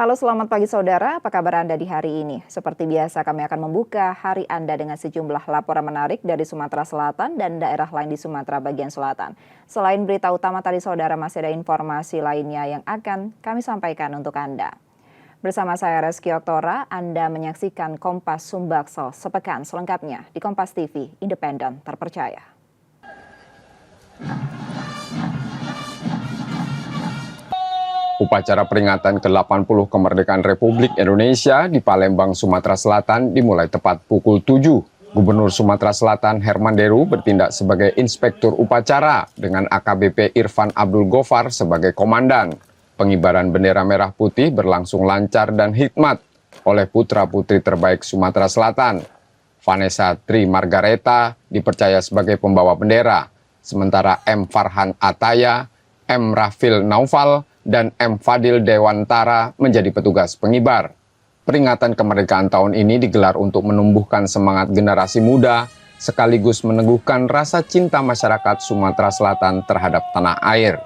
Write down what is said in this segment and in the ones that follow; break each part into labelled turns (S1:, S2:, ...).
S1: Halo, selamat pagi saudara. Apa kabar Anda di hari ini? Seperti biasa kami akan membuka hari Anda dengan sejumlah laporan menarik dari Sumatera Selatan dan daerah lain di Sumatera bagian selatan. Selain berita utama tadi saudara, masih ada informasi lainnya yang akan kami sampaikan untuk Anda. Bersama saya Reski Oktora, Anda menyaksikan Kompas Sumbaksel sepekan selengkapnya di Kompas TV, independen, terpercaya.
S2: Upacara peringatan ke-80 kemerdekaan Republik Indonesia di Palembang, Sumatera Selatan dimulai tepat pukul 7. Gubernur Sumatera Selatan Herman Deru bertindak sebagai inspektur upacara dengan AKBP Irfan Abdul Gofar sebagai komandan. Pengibaran bendera merah putih berlangsung lancar dan hikmat oleh putra-putri terbaik Sumatera Selatan. Vanessa Tri Margareta dipercaya sebagai pembawa bendera, sementara M. Farhan Ataya, M. Rafil Naufal, dan M. Fadil Dewantara menjadi petugas pengibar. Peringatan kemerdekaan tahun ini digelar untuk menumbuhkan semangat generasi muda, sekaligus meneguhkan rasa cinta masyarakat Sumatera Selatan terhadap tanah air.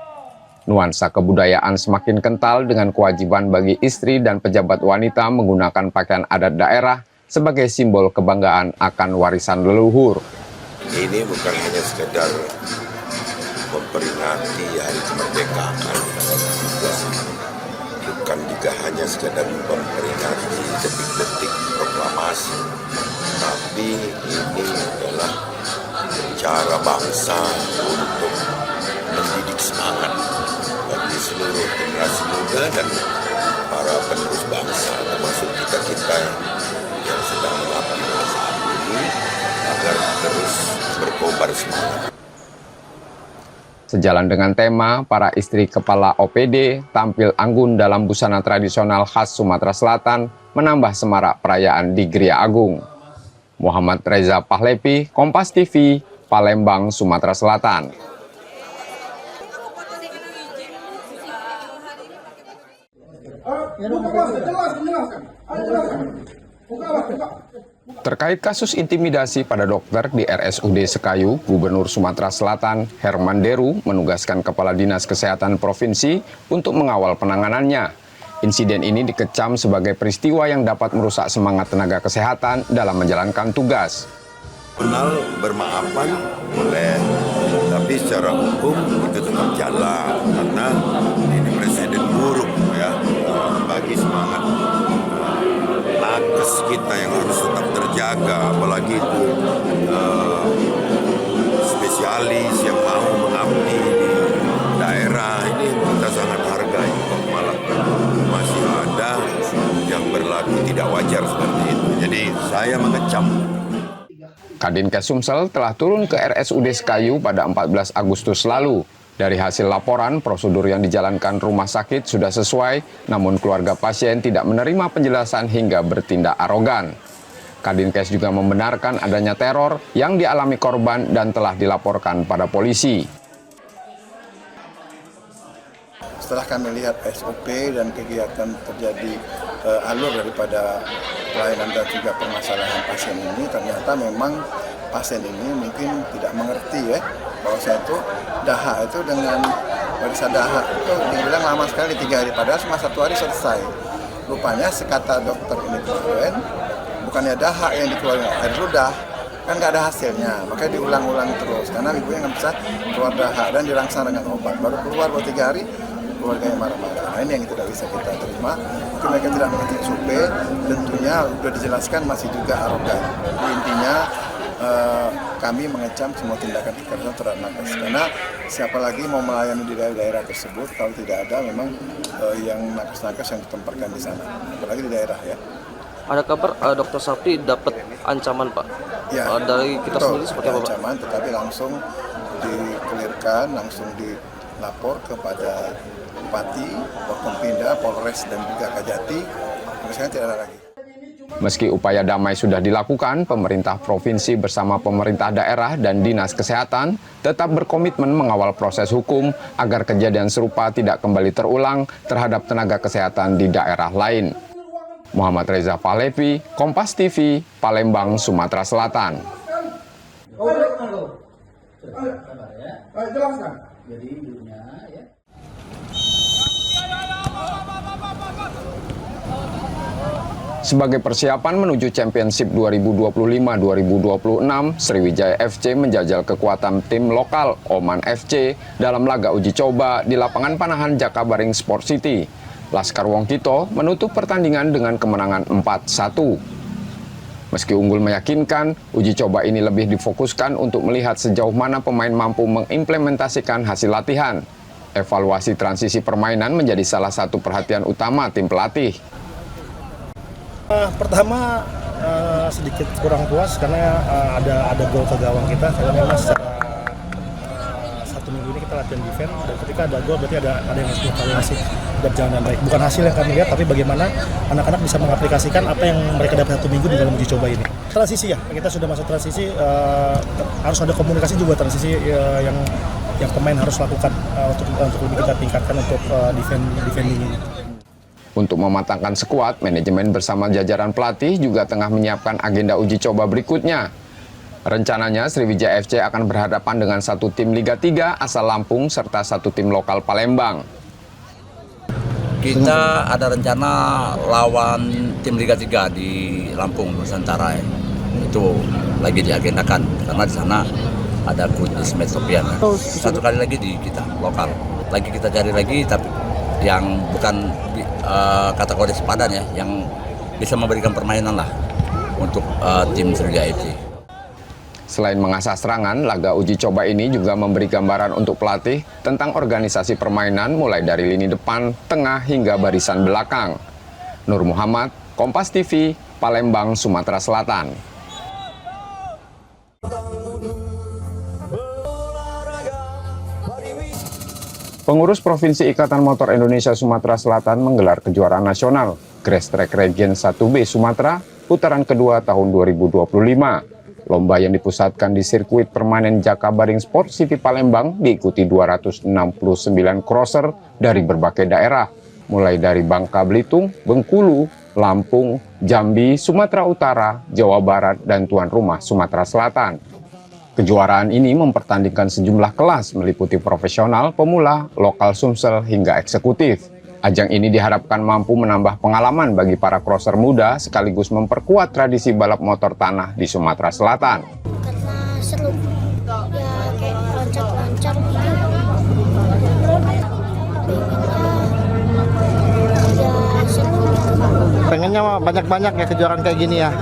S2: Nuansa kebudayaan semakin kental dengan kewajiban bagi istri dan pejabat wanita menggunakan pakaian adat daerah sebagai simbol kebanggaan akan warisan leluhur.
S3: Ini bukan hanya sekedar memperingati hari kemerdekaan, bukan juga hanya sekedar memperingati detik-detik proklamasi, tapi ini adalah cara bangsa untuk mendidik semangat bagi seluruh generasi muda dan para penerus bangsa, termasuk kita-kita yang sedang mengabdi saat ini, agar terus berkobar semangat.
S2: Sejalan dengan tema, para istri kepala OPD tampil anggun dalam busana tradisional khas Sumatera Selatan menambah semarak perayaan di Gria Agung. Muhammad Reza Pahlepi, Kompas TV, Palembang, Sumatera Selatan. Terkait kasus intimidasi pada dokter di RSUD Sekayu, Gubernur Sumatera Selatan Herman Deru menugaskan Kepala Dinas Kesehatan Provinsi untuk mengawal penanganannya. Insiden ini dikecam sebagai peristiwa yang dapat merusak semangat tenaga kesehatan dalam menjalankan tugas.
S3: Kenal bermaafan boleh, tapi secara hukum itu tetap jalan karena ini presiden buruk ya bagi semangat nakes kita yang harus tetap terjaga, apalagi itu spesialis yang mau mengabdi di daerah, ini kita sangat hargai, kok malah masih ada yang berlaku tidak wajar seperti itu. Jadi saya mengecam.
S2: Kadinkes Sumsel telah turun ke RSUD Sekayu pada 14 Agustus lalu. Dari hasil laporan, prosedur yang dijalankan rumah sakit sudah sesuai, namun keluarga pasien tidak menerima penjelasan hingga bertindak arogan. Kadinkes juga membenarkan adanya teror yang dialami korban dan telah dilaporkan pada polisi.
S4: Setelah kami lihat SOP dan kegiatan terjadi alur daripada pelayanan dan juga permasalahan pasien ini, ternyata memang pasien ini mungkin tidak mengerti ya, bahwa saya itu dahak itu dengan periksa dahak itu dibilang lama sekali 3 hari, padahal cuma 1 hari selesai. Rupanya sekata dokter ini kemarin, bukannya dahak yang dikeluarkan, air ludah, kan nggak ada hasilnya, makanya diulang-ulang terus, karena ibunya nggak bisa keluar dahak dan dirangsang dengan obat, baru keluar 3 hari, keluarganya marah-marah. Nah ini yang tidak bisa kita terima, mungkin mereka tidak mengerti SOP, tentunya sudah dijelaskan masih juga arogan. Intinya kami mengecam semua tindakan kekerasan terhadap nakes, karena siapa lagi mau melayani di daerah-daerah tersebut kalau tidak ada memang yang nakes-nakes yang ditempatkan di sana, apalagi di daerah ya.
S5: Ada kabar Dokter Sapri dapat ancaman Pak?
S4: Ya,
S5: dari kita
S4: betul,
S5: sendiri seperti apa Pak?
S3: Ancaman,
S4: tetapi langsung dikelirkan, langsung dilapor kepada Bupati, Forkompinda, Polres dan juga Kajati. Misalnya tidak ada lagi.
S2: Meski upaya damai sudah dilakukan, pemerintah provinsi bersama pemerintah daerah dan dinas kesehatan tetap berkomitmen mengawal proses hukum agar kejadian serupa tidak kembali terulang terhadap tenaga kesehatan di daerah lain. Muhammad Reza Pahlepi, Kompas TV, Palembang, Sumatera Selatan.
S6: Jadi
S2: Sebagai persiapan menuju Championship 2025-2026, Sriwijaya FC menjajal kekuatan tim lokal Oman FC dalam laga uji coba di lapangan Panahan Jakabaring Sport City. Laskar Wongkito menutup pertandingan dengan kemenangan 4-1. Meski unggul meyakinkan, uji coba ini lebih difokuskan untuk melihat sejauh mana pemain mampu mengimplementasikan hasil latihan. Evaluasi transisi permainan menjadi salah satu perhatian utama tim pelatih.
S6: Pertama sedikit kurang puas karena ada gol ke gawang kita, karena memang secara satu minggu ini kita latihan defense, dan ketika ada gol berarti ada yang harus dievaluasi dan berjalan dengan baik. Bukan hasil yang kami lihat, tapi bagaimana anak-anak bisa mengaplikasikan apa yang mereka dapat satu minggu di dalam uji coba ini. Transisi ya, kita sudah masuk transisi, harus ada komunikasi juga transisi yang pemain harus lakukan untuk lebih kita tingkatkan untuk defending ini.
S2: Untuk mematangkan skuad, manajemen bersama jajaran pelatih juga tengah menyiapkan agenda uji coba berikutnya. Rencananya Sriwijaya FC akan berhadapan dengan satu tim Liga 3 asal Lampung serta satu tim lokal Palembang.
S7: Kita ada rencana lawan tim Liga 3 di Lampung, Nusantara. Itu lagi diagendakan karena di sana ada coach Ismet Sofian. Satu kali lagi di kita lokal. Lagi kita cari lagi tapi yang bukan kategori sepadan ya, yang bisa memberikan permainan lah untuk tim Sriwijaya FC.
S2: Selain mengasah serangan, laga uji coba ini juga memberi gambaran untuk pelatih tentang organisasi permainan mulai dari lini depan, tengah hingga barisan belakang. Nur Muhammad, Kompas TV, Palembang, Sumatera Selatan. Pengurus Provinsi Ikatan Motor Indonesia Sumatera Selatan menggelar kejuaraan nasional Grass Track Region 1B Sumatera putaran kedua tahun 2025. Lomba yang dipusatkan di sirkuit permanen Jakabaring Sport City Palembang diikuti 269 crosser dari berbagai daerah, mulai dari Bangka Belitung, Bengkulu, Lampung, Jambi, Sumatera Utara, Jawa Barat, dan tuan rumah Sumatera Selatan. Kejuaraan ini mempertandingkan sejumlah kelas meliputi profesional, pemula, lokal Sumsel, hingga eksekutif. Ajang ini diharapkan mampu menambah pengalaman bagi para crosser muda sekaligus memperkuat tradisi balap motor tanah di Sumatera Selatan.
S8: Karena seru, ya kayak loncat-loncat gitu. Ya seru.
S6: Pengennya banyak-banyak ya kejuaraan kayak gini ya.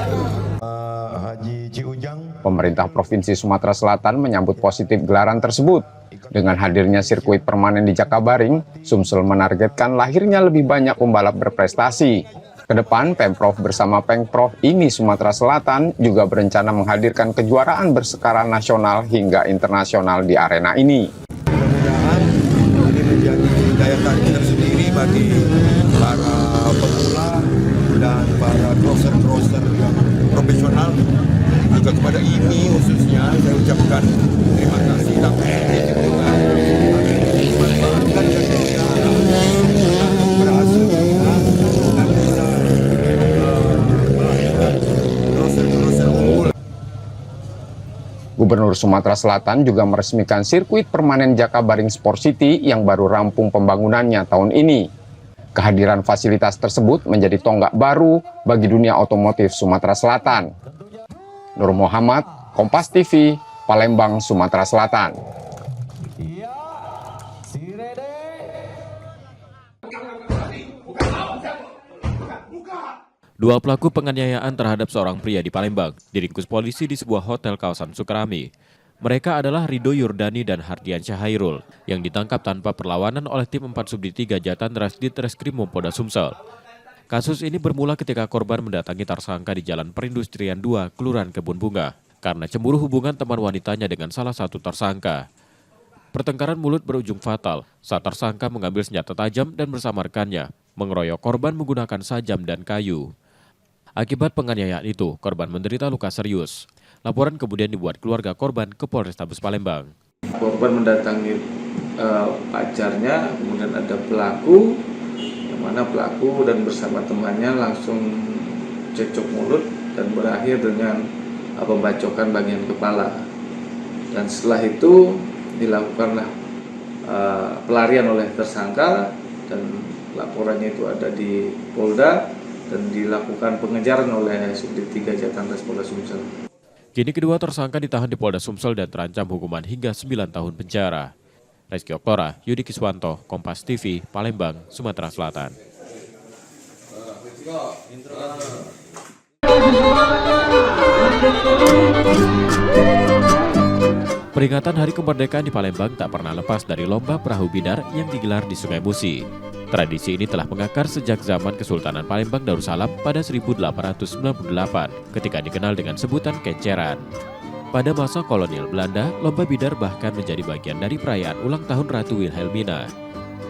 S2: Pemerintah Provinsi Sumatera Selatan menyambut positif gelaran tersebut. Dengan hadirnya sirkuit permanen di Jakabaring, Sumsel menargetkan lahirnya lebih banyak pembalap berprestasi. Kedepan, Pemprov bersama Pengprov IMI Sumatera Selatan juga berencana menghadirkan kejuaraan berskala nasional hingga internasional di arena ini.
S3: Mudah-mudahan ini menjadi daya tarik tersendiri bagi para pemula dan para crosser-crosser yang profesional. Juga kepada IMI khususnya saya ucapkan terima kasih dan berhasil crosser unggul.
S2: Gubernur Sumatera Selatan juga meresmikan sirkuit permanen Jakabaring Sport City yang baru rampung pembangunannya tahun ini. Kehadiran fasilitas tersebut menjadi tonggak baru bagi dunia otomotif Sumatera Selatan. Nur Muhammad, Kompas TV, Palembang, Sumatera Selatan.
S9: Dua pelaku penganiayaan terhadap seorang pria di Palembang diringkus polisi di sebuah hotel kawasan Sukarami. Mereka adalah Rido Yurdani dan Hardian Syahairul yang ditangkap tanpa perlawanan oleh tim 4 Subdit 3 Jatan Ditreskrim Polda Sumsel. Kasus ini bermula ketika korban mendatangi tersangka di Jalan Perindustrian 2, Kelurahan Kebun Bunga, karena cemburu hubungan teman wanitanya dengan salah satu tersangka. Pertengkaran mulut berujung fatal saat tersangka mengambil senjata tajam dan bersama rekannya mengeroyok korban menggunakan sajam dan kayu. Akibat penganiayaan itu, korban menderita luka serius. Laporan kemudian dibuat keluarga korban ke Polrestabes Palembang.
S10: Korban mendatangi pacarnya, kemudian ada pelaku, yang mana pelaku dan bersama temannya langsung cekcok mulut dan berakhir dengan pembacokan bagian kepala. Dan setelah itu dilakukanlah pelarian oleh tersangka dan laporannya itu ada di Polda dan dilakukan pengejaran oleh Subdit 3 Jatangras Polda Sumsel.
S9: Kini kedua tersangka ditahan di Polda Sumsel dan terancam hukuman hingga 9 tahun penjara. Reski Oktora, Yudi Kiswanto, Kompas TV, Palembang, Sumatera Selatan. Peringatan Hari Kemerdekaan di Palembang tak pernah lepas dari lomba perahu bidar yang digelar di Sungai Musi. Tradisi ini telah mengakar sejak zaman Kesultanan Palembang Darussalam pada 1898 ketika dikenal dengan sebutan kenceran. Pada masa kolonial Belanda, lomba bidar bahkan menjadi bagian dari perayaan ulang tahun Ratu Wilhelmina.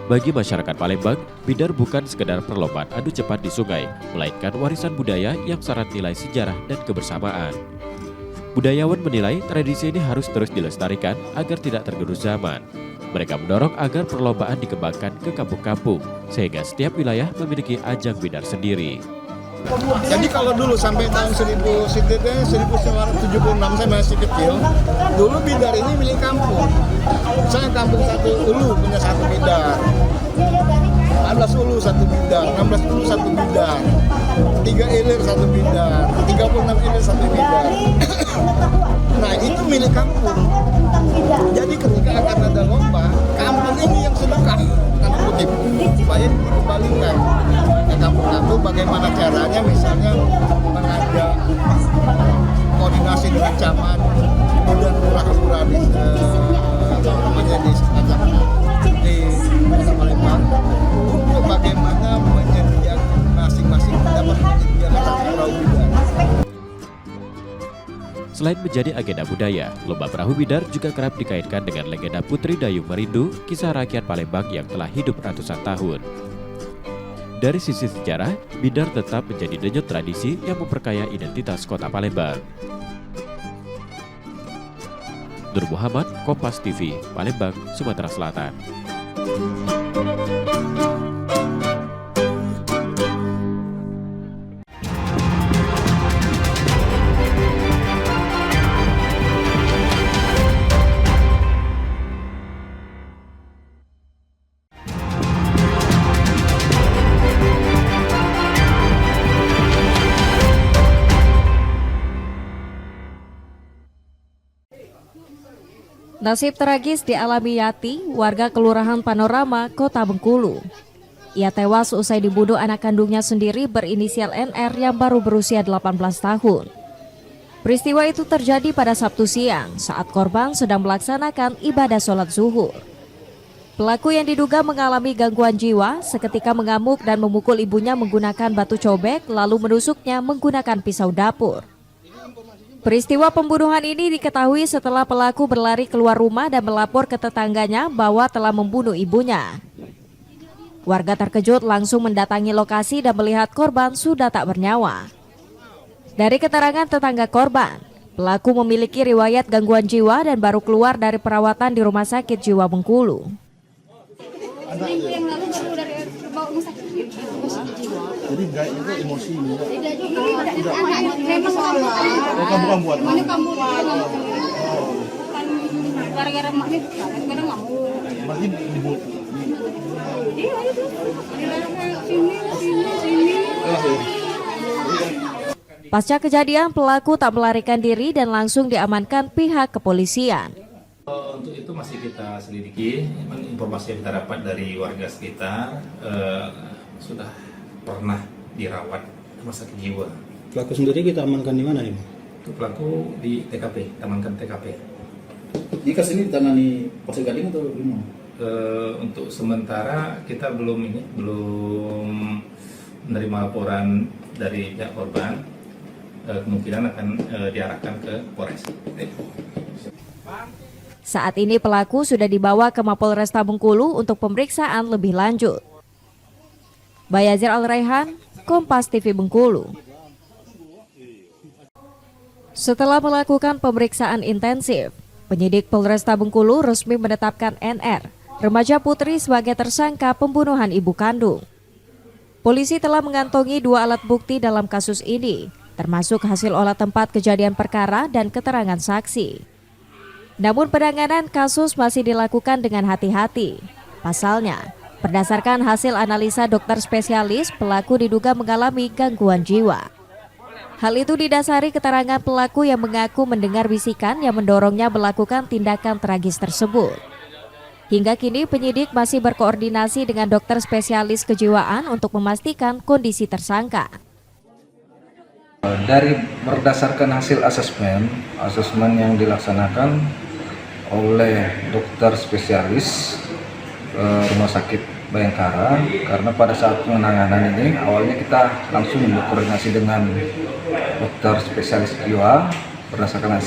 S9: Bagi masyarakat Palembang, bidar bukan sekedar perlombaan adu cepat di sungai, melainkan warisan budaya yang syarat nilai sejarah dan kebersamaan. Budayawan menilai tradisi ini harus terus dilestarikan agar tidak tergerus zaman. Mereka mendorong agar perlombaan dikembangkan ke kampung-kampung, sehingga setiap wilayah memiliki ajang bidar sendiri.
S4: Jadi kalau dulu sampai tahun 1976 saya masih kecil, dulu bidar ini milik kampung. Misalnya kampung satu Ulu punya satu bidar, 14 Ulu satu bidar, 16 Ulu satu bidar, 3 Ilir satu bidar, 36 Ilir satu bidar. Nah itu milik kampung. Jadi ketika akan ada lomba, kampung ini yang sedekah, tanda kutip, supaya dikembalikan ke kampung-kampung. Bagaimana caranya, misalnya mengajak koordinasi dengan camat, kemudian lurah-lurah di semacam di Kota Palembang, untuk bagaimana menyediakan masing-masing dapat menyediakan satu perahu bidar.
S9: Selain menjadi agenda budaya, lomba perahu bidar juga kerap dikaitkan dengan legenda Putri Dayung Merindu, kisah rakyat Palembang yang telah hidup ratusan tahun. Dari sisi sejarah, bidar tetap menjadi denyut tradisi yang memperkaya identitas kota Palembang. Nur Muhammad, Kompas TV, Palembang, Sumatera Selatan.
S11: Nasib tragis dialami Yati, warga Kelurahan Panorama, Kota Bengkulu. Ia tewas usai dibunuh anak kandungnya sendiri berinisial NR yang baru berusia 18 tahun. Peristiwa itu terjadi pada Sabtu siang saat korban sedang melaksanakan ibadah sholat zuhur. Pelaku yang diduga mengalami gangguan jiwa seketika mengamuk dan memukul ibunya menggunakan batu cobek lalu menusuknya menggunakan pisau dapur. Peristiwa pembunuhan ini diketahui setelah pelaku berlari keluar rumah dan melapor ke tetangganya bahwa telah membunuh ibunya. Warga terkejut langsung mendatangi lokasi dan melihat korban sudah tak bernyawa. Dari keterangan tetangga korban, pelaku memiliki riwayat gangguan jiwa dan baru keluar dari perawatan di Rumah Sakit Jiwa Bengkulu.
S8: Minggu yang lalu baru dari bawa rumah sakit jiwa.
S6: Jadi enggak itu emosi.
S8: Tidak juga anak memang
S6: Kamu buat.
S8: Mana kamu kan gara-gara maknya kadang ngamuk.
S6: Berarti dibuat.
S8: Iya itu. Sini.
S11: Pasca kejadian, pelaku tak melarikan diri dan langsung diamankan pihak kepolisian.
S12: Untuk itu masih kita selidiki. Informasi yang kita dapat dari warga sekitar sudah pernah dirawat rumah sakit jiwa.
S6: Pelaku sendiri kita amankan di mana ini?
S12: Untuk pelaku di TKP, amankan TKP.
S6: Jika sini ditangani Polsek Gading atau gimana?
S12: Untuk sementara kita belum menerima laporan dari pihak korban. Kemungkinan akan diarahkan ke Polres.
S11: Saat ini pelaku sudah dibawa ke Mapolresta Bengkulu untuk pemeriksaan lebih lanjut. Bayazir Al-Raihan, Kompas TV Bengkulu. Setelah melakukan pemeriksaan intensif, penyidik Polresta Bengkulu resmi menetapkan NR, remaja putri, sebagai tersangka pembunuhan ibu kandung. Polisi telah mengantongi 2 alat bukti dalam kasus ini, termasuk hasil olah tempat kejadian perkara dan keterangan saksi. Namun penanganan kasus masih dilakukan dengan hati-hati. Pasalnya, Berdasarkan hasil analisa dokter spesialis, pelaku diduga mengalami gangguan jiwa. Hal itu didasari keterangan pelaku yang mengaku mendengar bisikan yang mendorongnya melakukan tindakan tragis tersebut. Hingga kini penyidik masih berkoordinasi dengan dokter spesialis kejiwaan untuk memastikan kondisi tersangka.
S13: Dari berdasarkan hasil asesmen yang dilaksanakan oleh dokter spesialis Rumah Sakit Bayangkara, karena pada saat penanganan ini awalnya kita langsung berkoordinasi dengan dokter spesialis jiwa berdasarkan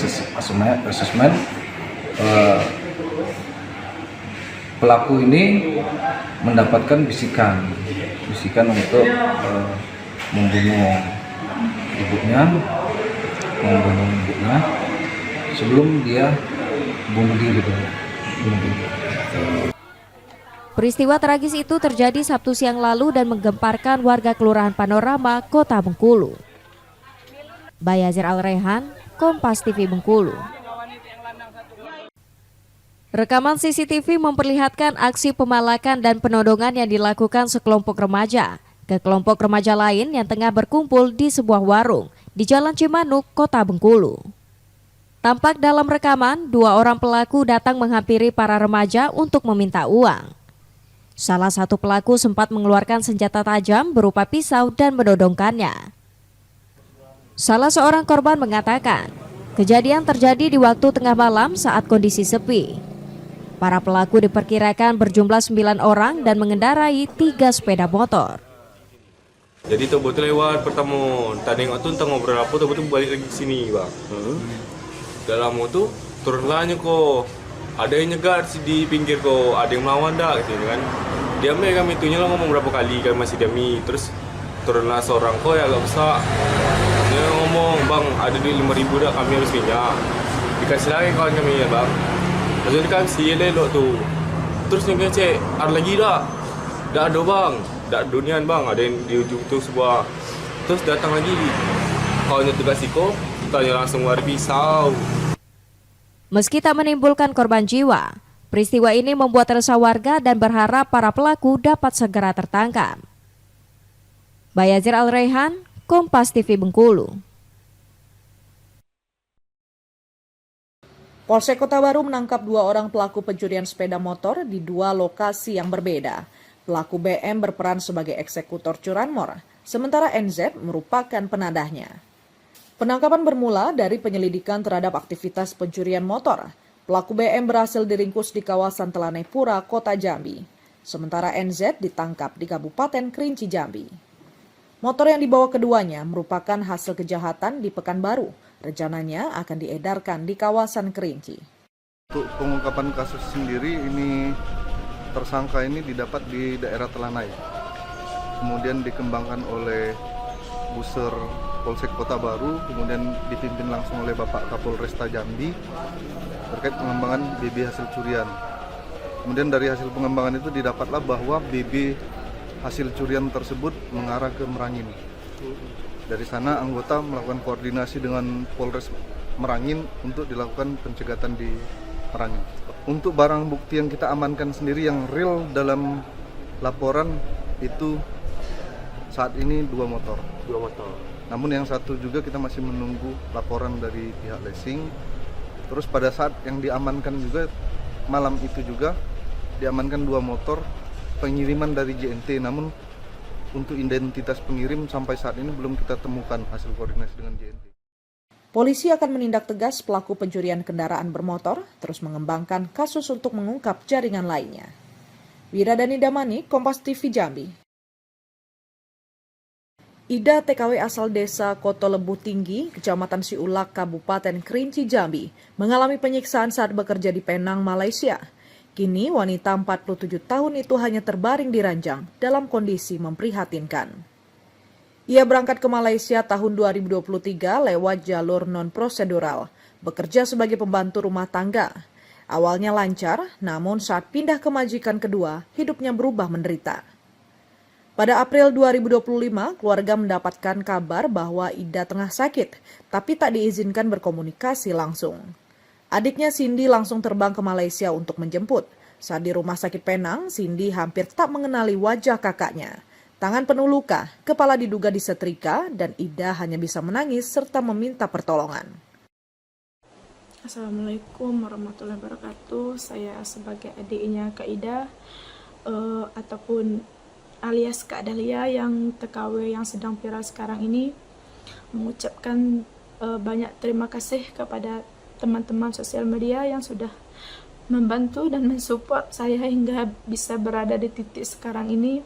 S13: asesmen. Pelaku ini mendapatkan bisikan untuk membunuh ibunya sebelum dia bunuh diri.
S11: Peristiwa tragis itu terjadi Sabtu siang lalu dan menggemparkan warga Kelurahan Panorama, Kota Bengkulu. Bayazir Al-Rehan, Kompas TV Bengkulu. Rekaman CCTV memperlihatkan aksi pemalakan dan penodongan yang dilakukan sekelompok remaja ke kelompok remaja lain yang tengah berkumpul di sebuah warung di Jalan Cimanuk, Kota Bengkulu. Tampak dalam rekaman, 2 orang pelaku datang menghampiri para remaja untuk meminta uang. Salah satu pelaku sempat mengeluarkan senjata tajam berupa pisau dan menodongkannya. Salah seorang korban mengatakan, kejadian terjadi di waktu tengah malam saat kondisi sepi. Para pelaku diperkirakan berjumlah 9 orang dan mengendarai 3 sepeda motor.
S14: Jadi tu betul lewat pertama, tak tengok tu tengok ngobrol apa tu betul balik lagi ke sini bang. Dalam tu turunlahnya kok. Ada yang nyegat di pinggir kok, ada yang melawan dah gitu kan. Dia ambil kami tu nyala ngomong berapa kali kan masih diami. Terus turunlah seorang kok yang agak besar. Dia ngomong, "Bang, ada duit 5,000 dah, kami harus minyak." Dikasih lagi kawan kami ya, bang. Lepas tu dikasih elok tu. Terus dia cek, "Ada lagi tak?" "Dah ada bang, dah dunian bang, ada yang di ujung tu sebuah." Terus datang lagi. Kawannya tu kasih kok, tanya langsung war pisau.
S11: Meski tak menimbulkan korban jiwa, peristiwa ini membuat resah warga dan berharap para pelaku dapat segera tertangkap. Bayazir Al-Rehan, Kompas TV Bengkulu.
S15: Polsek Kota Baru menangkap 2 orang pelaku pencurian sepeda motor di 2 lokasi yang berbeda. Pelaku BM berperan sebagai eksekutor curanmor, sementara NZ merupakan penadahnya. Penangkapan bermula dari penyelidikan terhadap aktivitas pencurian motor. Pelaku BM berhasil diringkus di kawasan Telanai Pura, Kota Jambi. Sementara NZ ditangkap di Kabupaten Kerinci Jambi. Motor yang dibawa keduanya merupakan hasil kejahatan di Pekanbaru. Rencananya akan diedarkan di kawasan Kerinci.
S16: Untuk pengungkapan kasus sendiri, ini tersangka ini didapat di daerah Telanai. Kemudian dikembangkan oleh Buser Polsek Kota Baru, kemudian dipimpin langsung oleh Bapak Kapolresta Jambi terkait pengembangan BB hasil curian. Kemudian dari hasil pengembangan itu didapatlah bahwa BB hasil curian tersebut mengarah ke Merangin. Dari sana anggota melakukan koordinasi dengan Polres Merangin untuk dilakukan pencegatan di Merangin. Untuk barang bukti yang kita amankan sendiri yang real dalam laporan itu saat ini 2 motor. Namun yang satu juga kita masih menunggu laporan dari pihak leasing. Terus pada saat yang diamankan juga malam itu juga diamankan 2 motor pengiriman dari JNT. Namun untuk identitas pengirim sampai saat ini belum kita temukan hasil koordinasi dengan JNT.
S15: Polisi akan menindak tegas pelaku pencurian kendaraan bermotor, terus mengembangkan kasus untuk mengungkap jaringan lainnya. Wiradani Damani, Kompas TV Jambi. Ida TKW asal desa Koto Lebuh Tinggi, Kecamatan Siulak, Kabupaten Kerinci Jambi, mengalami penyiksaan saat bekerja di Penang, Malaysia. Kini wanita 47 tahun itu hanya terbaring di ranjang dalam kondisi memprihatinkan. Ia berangkat ke Malaysia tahun 2023 lewat jalur non-prosedural, bekerja sebagai pembantu rumah tangga. Awalnya lancar, namun saat pindah ke majikan kedua, hidupnya berubah menderita. Pada April 2025, keluarga mendapatkan kabar bahwa Ida tengah sakit, tapi tak diizinkan berkomunikasi langsung. Adiknya Cindy langsung terbang ke Malaysia untuk menjemput. Saat di rumah sakit Penang, Cindy hampir tak mengenali wajah kakaknya. Tangan penuh luka, kepala diduga disetrika, dan Ida hanya bisa menangis serta meminta pertolongan.
S17: Assalamualaikum warahmatullahi wabarakatuh. Saya sebagai adiknya Kak Ida, ataupun alias Kak Dahlia yang TKW yang sedang viral sekarang ini, mengucapkan banyak terima kasih kepada teman-teman sosial media yang sudah membantu dan mensupport saya hingga bisa berada di titik sekarang ini.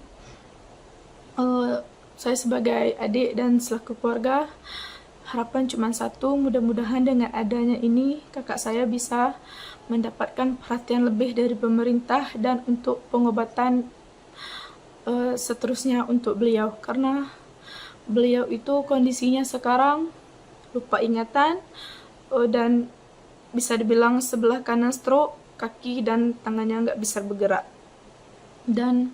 S17: Saya sebagai adik dan selaku keluarga, harapan cuma satu, mudah-mudahan dengan adanya ini kakak saya bisa mendapatkan perhatian lebih dari pemerintah dan untuk pengobatan seterusnya untuk beliau, karena beliau itu kondisinya sekarang lupa ingatan dan bisa dibilang sebelah kanan stroke, kaki dan tangannya nggak bisa bergerak. Dan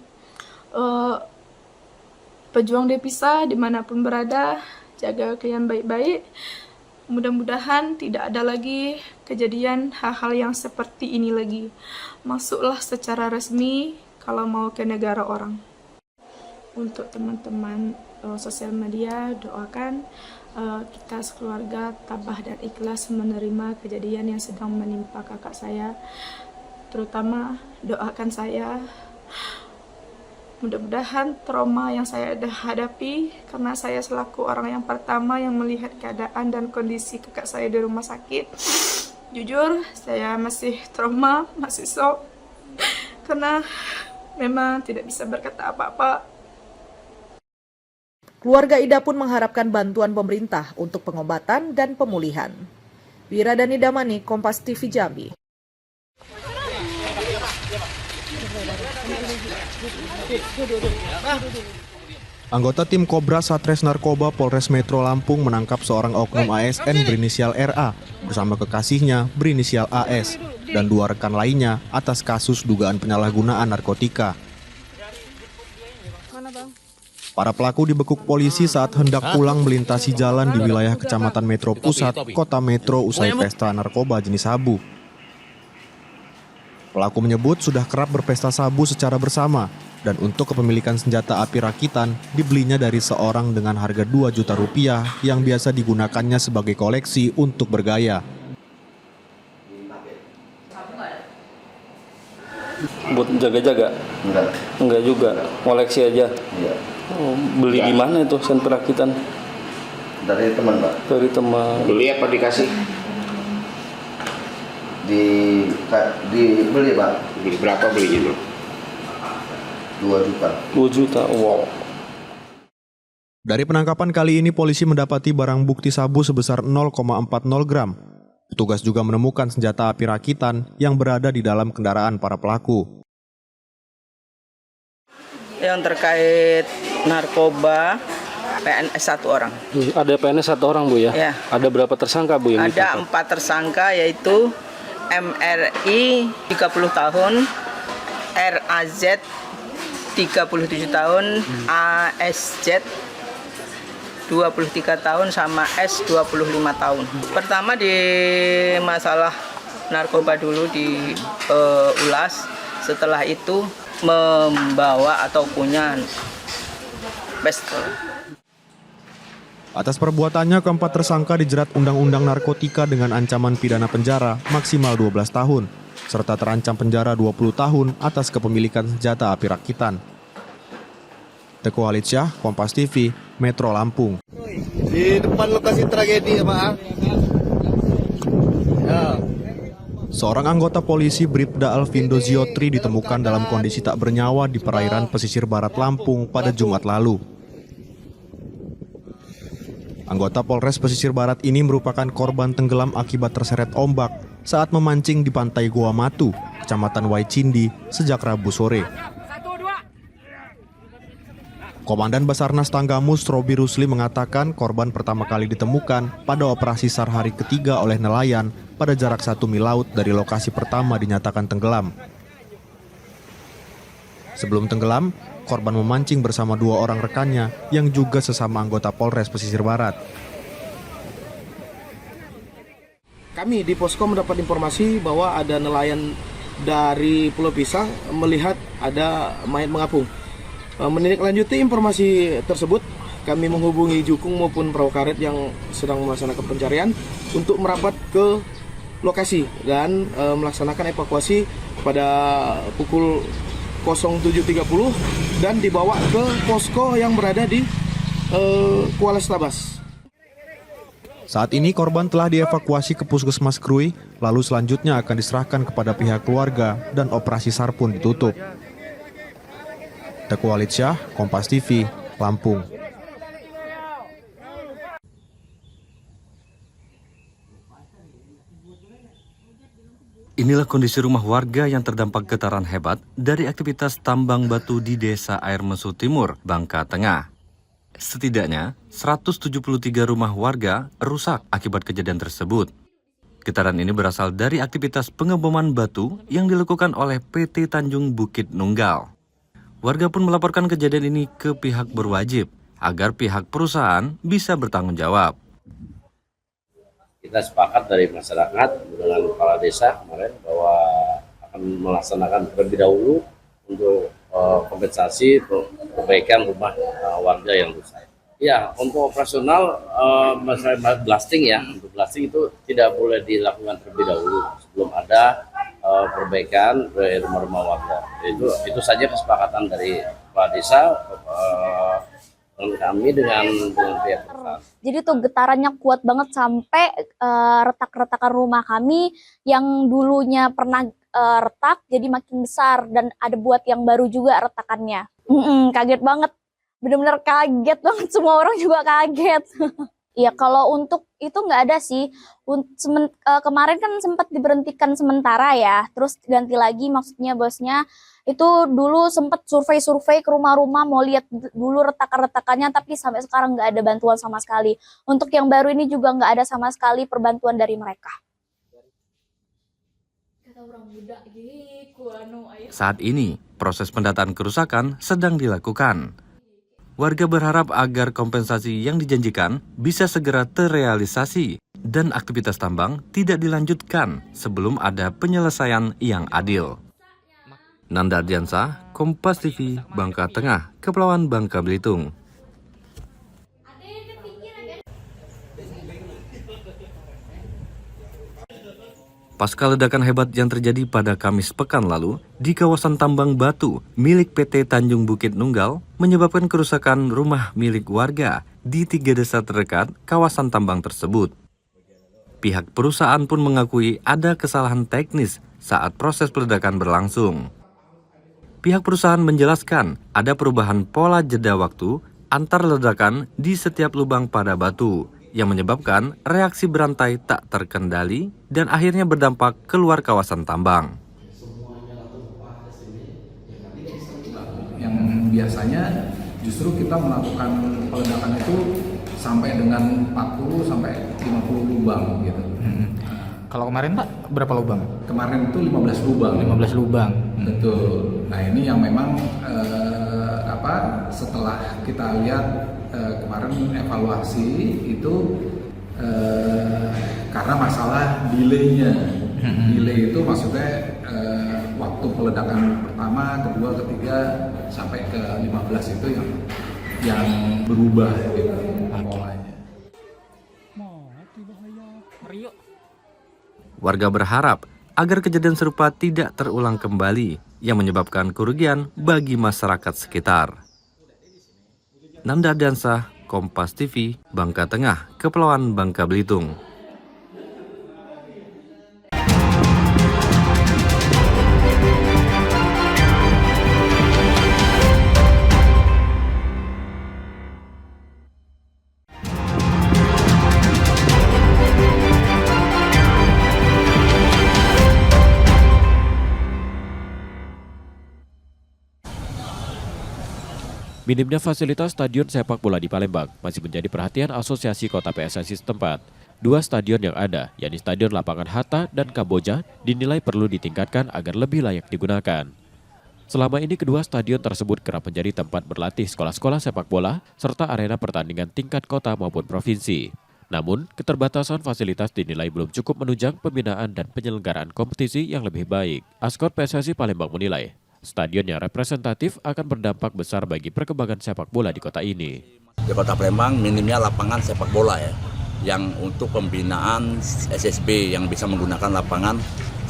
S17: pejuang devisa dimanapun berada, jaga kalian baik-baik. Mudah-mudahan tidak ada lagi kejadian hal-hal yang seperti ini lagi. Masuklah secara resmi kalau mau ke negara orang. Untuk teman-teman sosial media, doakan kita sekeluarga tabah dan ikhlas menerima kejadian yang sedang menimpa kakak saya. Terutama doakan saya, mudah-mudahan trauma yang saya hadapi, karena saya selaku orang yang pertama yang melihat keadaan dan kondisi kakak saya di rumah sakit. Jujur, saya masih trauma, masih shock, karena memang tidak bisa berkata apa-apa.
S15: Keluarga Ida pun mengharapkan bantuan pemerintah untuk pengobatan dan pemulihan. Wiradani Damani, Kompas TV Jambi.
S18: Anggota tim Kobra Satres Narkoba Polres Metro Lampung menangkap seorang oknum ASN berinisial RA bersama kekasihnya berinisial AS dan 2 rekan lainnya atas kasus dugaan penyalahgunaan narkotika. Para pelaku dibekuk polisi saat hendak pulang melintasi jalan di wilayah Kecamatan Metro Pusat, Kota Metro usai pesta narkoba jenis sabu. Pelaku menyebut sudah kerap berpesta sabu secara bersama dan untuk kepemilikan senjata api rakitan dibelinya dari seorang dengan harga 2 juta rupiah yang biasa digunakannya sebagai koleksi untuk bergaya.
S5: Buat jaga-jaga? Enggak juga, koleksi aja. Beli di mana itu senpi rakitan?
S19: Dari teman, Pak.
S5: Dari teman.
S19: Beli apa dikasih? Dibeli, Pak. Beli berapa belinya, Bro? 2 juta.
S5: 2 juta, wow.
S18: Dari penangkapan kali ini polisi mendapati barang bukti sabu sebesar 0,40 gram. Petugas juga menemukan senjata api rakitan yang berada di dalam kendaraan para pelaku.
S20: Yang terkait narkoba, PNS 1 orang.
S5: Ada PNS 1 orang, Bu ya?
S20: Ya.
S5: Ada berapa tersangka, Bu? Yang
S20: ada 4 tersangka, yaitu MRI 30 tahun, RAZ 37 tahun, ASZ 23 tahun, sama S 25 tahun. Pertama di masalah narkoba dulu diulas, setelah itu membawa atau punya pistol.
S18: Atas perbuatannya, keempat tersangka dijerat Undang-Undang Narkotika dengan ancaman pidana penjara maksimal 12 tahun, serta terancam penjara 20 tahun atas kepemilikan senjata api rakitan. Teguh Halidsyah, Kompas TV, Metro Lampung.
S21: Di depan lokasi tragedi, Pak. Ya.
S18: Seorang anggota polisi Bribda Alvindo Ziotri ditemukan dalam kondisi tak bernyawa di perairan pesisir barat Lampung pada Jumat lalu. Anggota Polres Pesisir Barat ini merupakan korban tenggelam akibat terseret ombak saat memancing di pantai Goa Matu, Kecamatan Waicindi, sejak Rabu sore. Komandan Basarnas Tanggamus Robi Rusli mengatakan korban pertama kali ditemukan pada operasi SAR hari ketiga oleh nelayan pada jarak 1 mil laut dari lokasi pertama dinyatakan tenggelam. Sebelum tenggelam, korban memancing bersama 2 orang rekannya yang juga sesama anggota Polres Pesisir Barat.
S22: Kami di Posko mendapat informasi bahwa ada nelayan
S1: dari Pulau Pisang melihat ada mayat mengapung. Menindaklanjuti informasi tersebut, kami menghubungi Jukung maupun perahu karet yang sedang melaksanakan pencarian untuk merapat ke lokasi dan melaksanakan evakuasi pada pukul 07.30 dan dibawa ke posko yang berada di Kuala Setabas.
S18: Saat ini korban telah dievakuasi ke Puskesmas Krui, lalu selanjutnya akan diserahkan kepada pihak keluarga dan operasi SAR pun ditutup. Teguh Walid Syah, Kompas TV, Lampung.
S22: Inilah kondisi rumah warga yang terdampak getaran hebat dari aktivitas tambang batu di Desa Air Mesu Timur, Bangka Tengah. Setidaknya 173 rumah warga rusak akibat kejadian tersebut. Getaran ini berasal dari aktivitas pengeboman batu yang dilakukan oleh PT Tanjung Bukit Nunggal. Warga pun melaporkan kejadian ini ke pihak berwajib agar pihak perusahaan bisa bertanggung jawab.
S23: Kita sepakat dari masyarakat dengan kepala desa kemarin bahwa akan melaksanakan terlebih dahulu untuk kompensasi perbaikan rumah warga yang rusak. Ya, untuk operasional masalah blasting ya, untuk blasting itu tidak boleh dilakukan terlebih dahulu sebelum ada perbaikan dari rumah-rumah warga. Itu saja kesepakatan dari kepala desa kami dengan pihak perusahaan.
S24: Jadi tuh getarannya kuat banget sampai retak-retakan rumah kami yang dulunya pernah retak jadi makin besar dan ada buat yang baru juga retakannya. Kaget banget, bener-bener kaget banget, semua orang juga kaget. Ya kalau untuk itu nggak ada sih. Kemarin kan sempat diberhentikan sementara ya, terus ganti lagi, maksudnya bosnya itu dulu sempat survei-survei ke rumah-rumah mau lihat dulu retakan-retakannya, tapi sampai sekarang nggak ada bantuan sama sekali. Untuk yang baru ini juga nggak ada sama sekali perbantuan dari mereka.
S22: Saat ini, proses pendataan kerusakan sedang dilakukan. Warga berharap agar kompensasi yang dijanjikan bisa segera terrealisasi dan aktivitas tambang tidak dilanjutkan sebelum ada penyelesaian yang adil. Nanda Ardiansah, Kompas TV, Bangka Tengah, Kepulauan Bangka Belitung. Pasca ledakan hebat yang terjadi pada Kamis pekan lalu di kawasan tambang batu milik PT Tanjung Bukit Nunggal menyebabkan kerusakan rumah milik warga di 3 desa terdekat kawasan tambang tersebut. Pihak perusahaan pun mengakui ada kesalahan teknis saat proses peledakan berlangsung. Pihak perusahaan menjelaskan ada perubahan pola jeda waktu antar ledakan di setiap lubang pada batu yang menyebabkan reaksi berantai tak terkendali dan akhirnya berdampak keluar kawasan tambang.
S13: Yang biasanya justru kita melakukan peledakan itu sampai dengan 40 sampai 50 lubang gitu.
S12: Kalau kemarin Pak, berapa lubang?
S13: Kemarin itu 15 lubang.
S12: 15 lubang.
S13: Betul. Nah ini yang memang setelah kita lihat kemarin evaluasi itu karena masalah delay-nya. Delay itu maksudnya waktu peledakan pertama, kedua, ketiga sampai ke 15 itu yang berubah gitu polanya.
S22: Warga berharap agar kejadian serupa tidak terulang kembali yang menyebabkan kerugian bagi masyarakat sekitar. Nanda Ardiansah, Kompas TV, Bangka Tengah, Kepulauan Bangka Belitung.
S9: Minimnya fasilitas stadion sepak bola di Palembang masih menjadi perhatian Asosiasi Kota PSSI setempat. 2 stadion yang ada, yakni Stadion Lapangan Hatta dan Kamboja, dinilai perlu ditingkatkan agar lebih layak digunakan. Selama ini kedua stadion tersebut kerap menjadi tempat berlatih sekolah-sekolah sepak bola serta arena pertandingan tingkat kota maupun provinsi. Namun, keterbatasan fasilitas dinilai belum cukup menunjang pembinaan dan penyelenggaraan kompetisi yang lebih baik. Askot PSSI Palembang menilai, stadion yang representatif akan berdampak besar bagi perkembangan sepak bola di kota ini.
S2: Di Kota Palembang minimnya lapangan sepak bola ya, yang untuk pembinaan SSB yang bisa menggunakan lapangan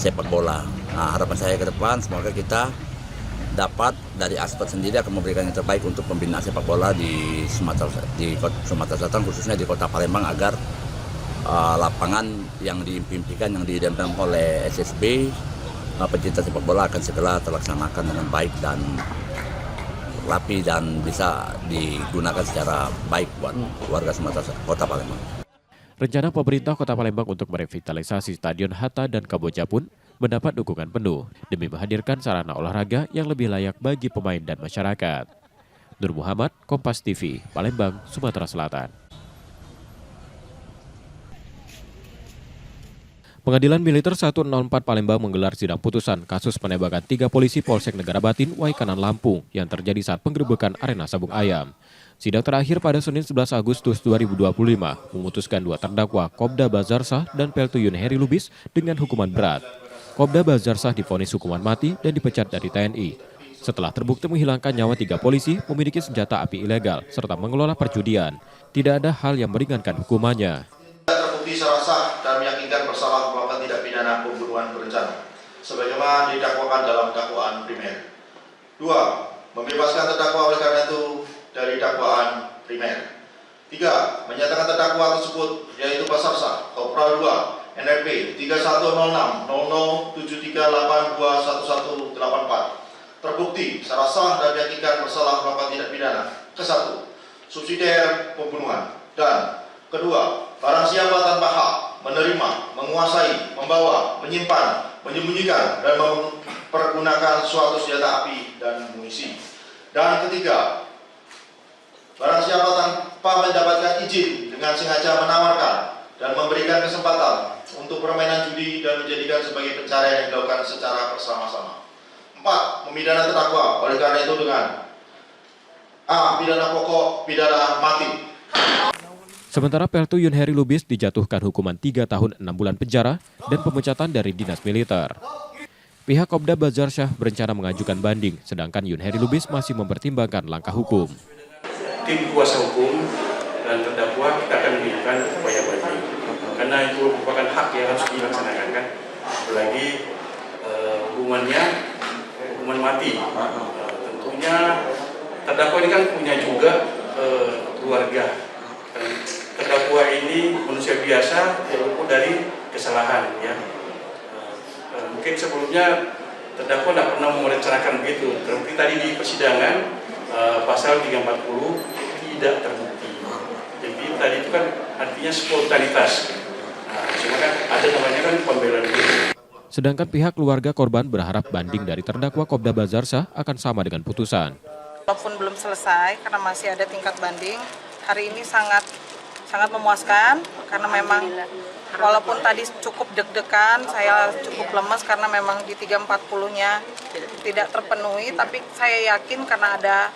S2: sepak bola. Nah, harapan saya ke depan semoga kita dapat dari Askot sendiri akan memberikan yang terbaik untuk pembinaan sepak bola di Sumatera Selatan, khususnya di Kota Palembang, agar lapangan yang diimpikan, yang didempel oleh SSB, pecinta sepak bola akan segera terlaksanakan dengan baik dan rapi dan bisa digunakan secara baik buat warga Sumatera Kota Palembang.
S9: Rencana pemerintah Kota Palembang untuk merevitalisasi Stadion Hatta dan Kamboja pun mendapat dukungan penuh demi menghadirkan sarana olahraga yang lebih layak bagi pemain dan masyarakat. Nur Muhammad, Kompas TV, Palembang, Sumatera Selatan. Pengadilan Militer 104 Palembang menggelar sidang putusan kasus penembakan 3 polisi Polsek Negara Batin, Waikanan, Lampung yang terjadi saat penggerebekan arena sabung ayam. Sidang terakhir pada Senin 11 Agustus 2025 memutuskan 2 terdakwa Kopda Bazarsah dan Peltuyun Heri Lubis dengan hukuman berat. Kopda Bazarsah divonis hukuman mati dan dipecat dari TNI. Setelah terbukti menghilangkan nyawa 3 polisi, memiliki senjata api ilegal, serta mengelola perjudian. Tidak ada hal yang meringankan hukumannya.
S3: Terbukti secara sah dan meyakinkan bersalah melakukan tindak pidana pembunuhan berencana, sebagaimana didakwakan dalam dakwaan primer. 2. Membebaskan terdakwa oleh karena itu dari dakwaan primer. 3. Menyatakan terdakwa tersebut, yaitu Bazarsah, Kopral 2, NRP 31060073821184 terbukti secara sah dan meyakinkan bersalah melakukan tindak pidana ke-1 subsidiar pembunuhan, dan kedua, barang siapa tanpa hak menerima, menguasai, membawa, menyimpan, menyembunyikan dan mempergunakan suatu senjata api dan munisi, dan ketiga, barang siapa tanpa mendapatkan izin dengan sengaja menawarkan dan memberikan kesempatan untuk permainan judi dan menjadikan sebagai pencarian yang dilakukan secara bersama-sama. 4. Memidana terdakwa oleh karena itu dengan A. Pidana pokok, pidana mati.
S9: Sementara Peltuyun Heri Lubis dijatuhkan hukuman 3 tahun 6 bulan penjara dan pemecatan dari dinas militer. Pihak Kopda Bazarsah berencana mengajukan banding, sedangkan Yun Heri Lubis masih mempertimbangkan langkah hukum.
S7: Tim kuasa hukum dan terdakwa kita akan mengajukan upaya banding, karena itu merupakan hak yang harus dilaksanakan, kan. Apalagi hukumannya hukuman mati. Tentunya terdakwa ini kan punya juga keluarga. Terdakwa ini manusia biasa yang luput dari kesalahan, ya. Mungkin sebelumnya terdakwa tidak pernah merencanakan begitu. Terbukti tadi di persidangan pasal 340 tidak terbukti. Jadi tadi itu kan artinya spontanitas. Cuma kan ada namanya kan pembelaan diri.
S9: Sedangkan pihak keluarga korban berharap banding dari terdakwa Kopda Bazarsah akan sama dengan putusan.
S10: Walaupun belum selesai karena masih ada tingkat banding, hari ini sangat memuaskan karena memang walaupun tadi cukup deg-degan, saya cukup lemes karena memang di 340-nya tidak terpenuhi, tapi saya yakin karena ada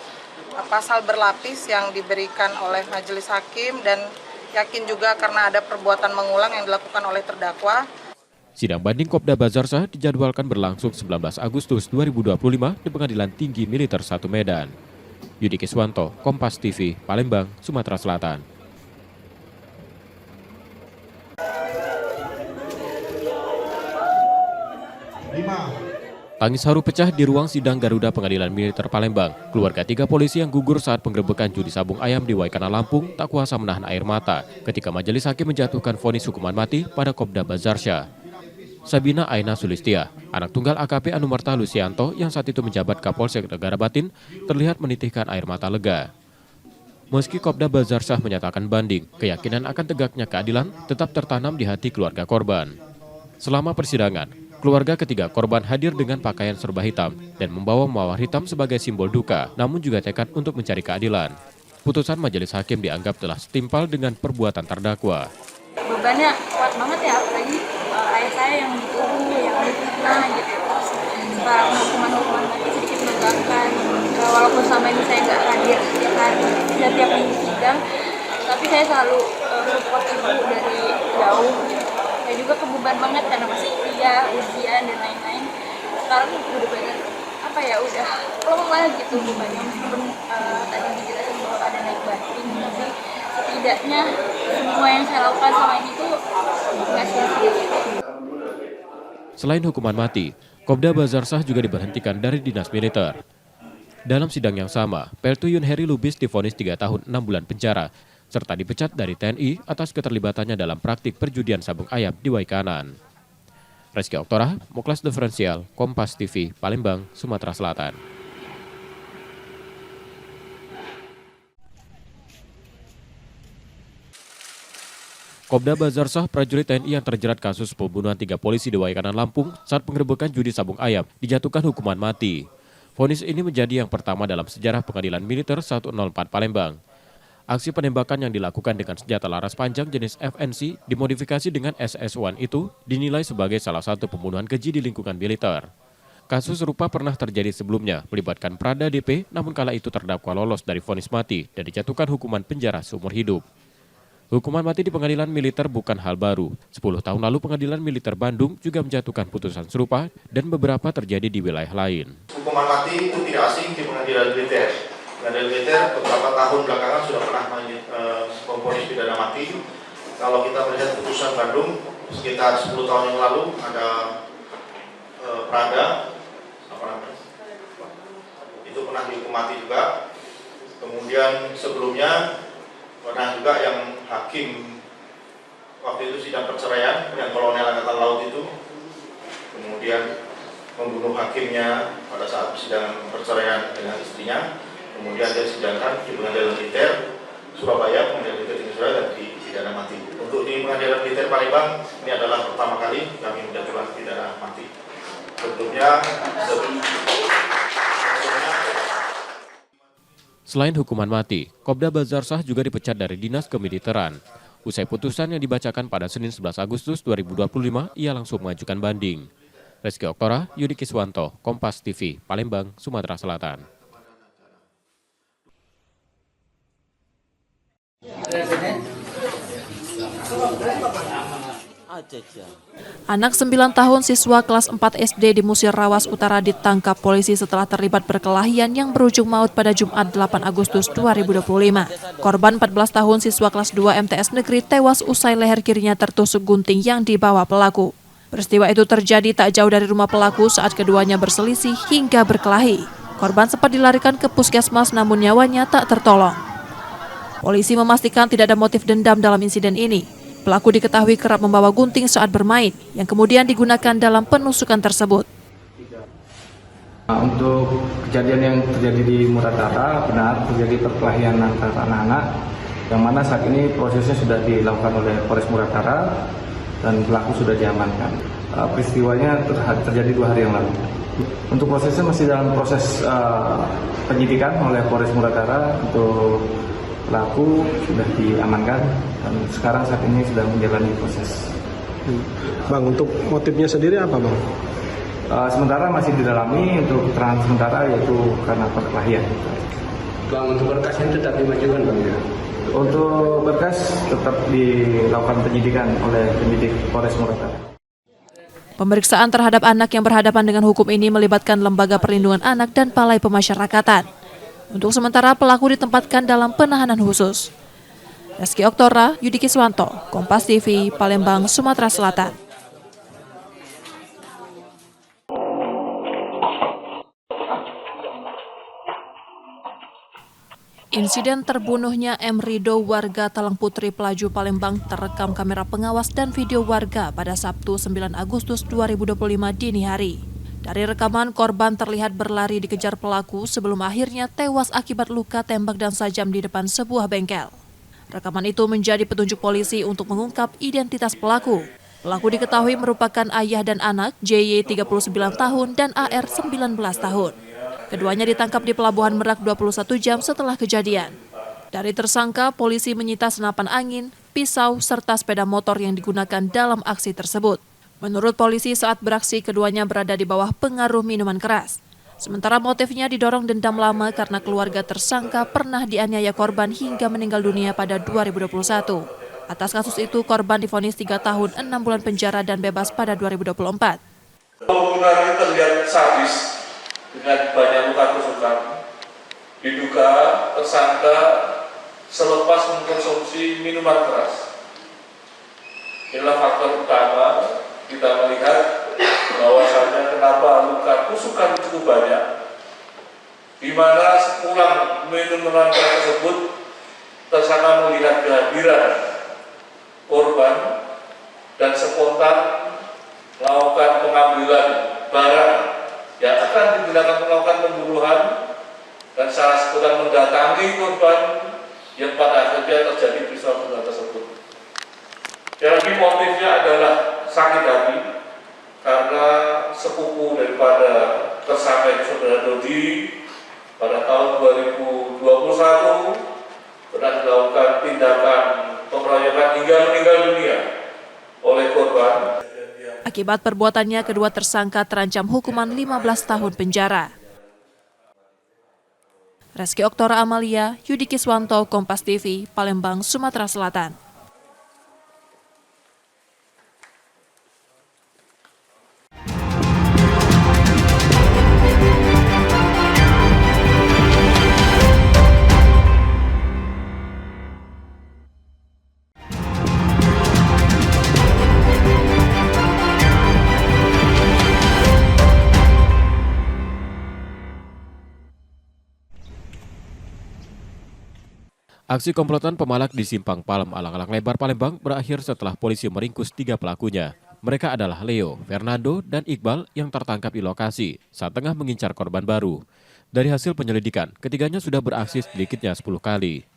S10: pasal berlapis yang diberikan oleh majelis hakim dan yakin juga karena ada perbuatan mengulang yang dilakukan oleh terdakwa.
S9: Sidang banding Kopda Bazarsah dijadwalkan berlangsung 19 Agustus 2025 di Pengadilan Tinggi Militer 1 Medan. Yudi Kiswanto, Kompas TV, Palembang, Sumatera Selatan. Tangis haru pecah di ruang sidang Garuda Pengadilan Militer Palembang. Keluarga 3 polisi yang gugur saat penggerebekan judi sabung ayam di Waikanan, Lampung tak kuasa menahan air mata ketika majelis hakim menjatuhkan vonis hukuman mati pada Kopda Bazarsah. Sabina Aina Sulistia, anak tunggal AKP Anumerta Lucianto yang saat itu menjabat Kapolsek Negara Batin, terlihat menitihkan air mata lega. Meski Kopda Bazarsah menyatakan banding, keyakinan akan tegaknya keadilan tetap tertanam di hati keluarga korban. Selama persidangan, keluarga ketiga korban hadir dengan pakaian serba hitam dan membawa mawar hitam sebagai simbol duka, namun juga tekad untuk mencari keadilan. Putusan majelis hakim dianggap telah setimpal dengan perbuatan terdakwa.
S17: Bebannya kuat banget ya, apalagi ayah saya yang dituduh, yang difitnah gitu. Setelah hukuman tadi sedikit melegakan, walaupun selama ini saya nggak hadir tiap hari dan tiap minggu sidang, tapi saya selalu
S24: support ibu dari jauh gitu. Saya juga kebeban banget karena masih kuliah, ujian dan lain-lain. Sekarang udah bener apa ya, udah plong lah gitu bebannya, meskipun tadi dijelasin bahwa ada naik banding, tapi setidaknya semua yang saya lakukan selama ini tuh nggak sia-sia gitu.
S9: Selain hukuman mati, Kopda Bazarsah juga diberhentikan dari dinas militer. Dalam sidang yang sama, Peltuyun Heri Lubis divonis 3 tahun 6 bulan penjara, serta dipecat dari TNI atas keterlibatannya dalam praktik perjudian sabung ayam di Waikanan. Reski Oktora, Muklas Diferensial, Kompas TV, Palembang, Sumatera Selatan. Kopda Bazarsah, prajurit TNI yang terjerat kasus pembunuhan 3 polisi di Waikanan, Lampung saat penggerebekan judi sabung ayam dijatuhkan hukuman mati. Vonis ini menjadi yang pertama dalam sejarah Pengadilan Militer 104 Palembang. Aksi penembakan yang dilakukan dengan senjata laras panjang jenis FNC dimodifikasi dengan SS1 itu dinilai sebagai salah satu pembunuhan keji di lingkungan militer. Kasus serupa pernah terjadi sebelumnya, melibatkan Prada DP, namun kala itu terdakwa lolos dari vonis mati dan dijatuhkan hukuman penjara seumur hidup. Hukuman mati di pengadilan militer bukan hal baru. 10 tahun lalu Pengadilan Militer Bandung juga menjatuhkan putusan serupa dan beberapa terjadi di wilayah lain.
S3: Hukuman mati itu tidak asing di pengadilan militer. Pengadilan militer beberapa tahun belakangan sudah pernah memvonis pidana mati. Kalau kita melihat putusan Bandung sekitar 10 tahun yang lalu ada Prada, itu pernah dihukum mati juga. Kemudian sebelumnya pernah juga yang hakim waktu itu sidang perceraian yang kolonel angkatan laut itu, kemudian membunuh hakimnya pada saat sidang perceraian dengan istrinya, kemudian dia disidangkan di pengadilan militer Surabaya, pengadilan militer tinggi Surabaya, dan dipidana mati. Untuk di pengadilan militer Palembang ini adalah pertama kali kami menjatuhkan pidana mati. Tentunya
S9: Selain hukuman mati, Kopda Bazarsah juga dipecat dari Dinas Kemiliteran. Usai putusan yang dibacakan pada Senin 11 Agustus 2025, ia langsung mengajukan banding. Reski Oktora, Yudi Kiswanto, Kompas TV, Palembang, Sumatera Selatan.
S15: Anak 9 tahun siswa kelas 4 SD di Musirawas Utara ditangkap polisi setelah terlibat perkelahian yang berujung maut pada Jumat 8 Agustus 2025. Korban 14 tahun siswa kelas 2 MTS Negeri tewas usai leher kirinya tertusuk gunting yang dibawa pelaku. Peristiwa itu terjadi tak jauh dari rumah pelaku saat keduanya berselisih hingga berkelahi. Korban sempat dilarikan ke puskesmas namun nyawanya tak tertolong. Polisi memastikan tidak ada motif dendam dalam insiden ini. Pelaku diketahui kerap membawa gunting saat bermain, yang kemudian digunakan dalam penusukan tersebut.
S4: Untuk kejadian yang terjadi di Muratara, benar terjadi perkelahian antara anak-anak, yang mana saat ini prosesnya sudah dilakukan oleh Polres Muratara dan pelaku sudah diamankan. Peristiwanya terjadi 2 hari yang lalu. Untuk prosesnya masih dalam proses penyidikan oleh Polres Muratara. Untuk pelaku sudah diamankan dan sekarang saat ini sedang menjalani proses.
S6: Bang, untuk motifnya sendiri apa, Bang?
S4: Sementara masih didalami, untuk keterangan sementara yaitu karena perkelahian.
S6: Bang, untuk berkasnya tetap dimajukan, Bang, ya?
S4: Untuk berkas tetap dilakukan penyidikan oleh penyidik Polres Muratara.
S15: Pemeriksaan terhadap anak yang berhadapan dengan hukum ini melibatkan Lembaga Perlindungan Anak dan Balai Pemasyarakatan. Untuk sementara pelaku ditempatkan dalam penahanan khusus. Reski Oktora, Yudi Kiswanto, Kompas TV, Palembang, Sumatera Selatan. Insiden terbunuhnya M. Rido, warga Talang Putri, Pelaju, Palembang, terekam kamera pengawas dan video warga pada Sabtu 9 Agustus 2025 dini hari. Dari rekaman, korban terlihat berlari dikejar pelaku sebelum akhirnya tewas akibat luka tembak dan sajam di depan sebuah bengkel. Rekaman itu menjadi petunjuk polisi untuk mengungkap identitas pelaku. Pelaku diketahui merupakan ayah dan anak, JY 39 tahun dan AR 19 tahun. Keduanya ditangkap di Pelabuhan Merak 21 jam setelah kejadian. Dari tersangka, polisi menyita senapan angin, pisau, serta sepeda motor yang digunakan dalam aksi tersebut. Menurut polisi, saat beraksi keduanya berada di bawah pengaruh minuman keras. Sementara motifnya didorong dendam lama karena keluarga tersangka pernah dianiaya korban hingga meninggal dunia pada 2021.
S8: Atas kasus itu, korban divonis 3 tahun 6 bulan penjara dan bebas pada 2024.
S11: Pembunuhan terlihat sadis dengan banyak luka tusukan. Diduga tersangka selepas mengkonsumsi minuman keras. Inilah faktor utama kita melihat bahwasannya kenapa luka tusukan cukup banyak, di mana sepulang minuman keras tersebut tersangka melihat kehadiran korban dan spontan melakukan pengambilan barang yang akan digunakan melakukan pembunuhan dan secara spontan mendatangi korban yang pada akhirnya terjadi peristiwa pembunuhan tersebut. Yang lagi motifnya adalah sakit hati karena sepupu daripada tersangka saudara Dodi pada tahun 2021 pernah dilakukan tindakan pengeroyokan hingga meninggal dunia oleh korban.
S8: Akibat perbuatannya, kedua tersangka terancam hukuman 15 tahun penjara. Reski Oktora Amalia, Yudi Kiswanto, Kompas TV, Palembang, Sumatera Selatan.
S9: Aksi komplotan pemalak di Simpang Palem Alang-Alang Lebar Palembang berakhir setelah polisi meringkus 3 pelakunya. Mereka adalah Leo, Fernando, dan Iqbal yang tertangkap di lokasi saat tengah mengincar korban baru. Dari hasil penyelidikan, ketiganya sudah beraksi sedikitnya 10 kali.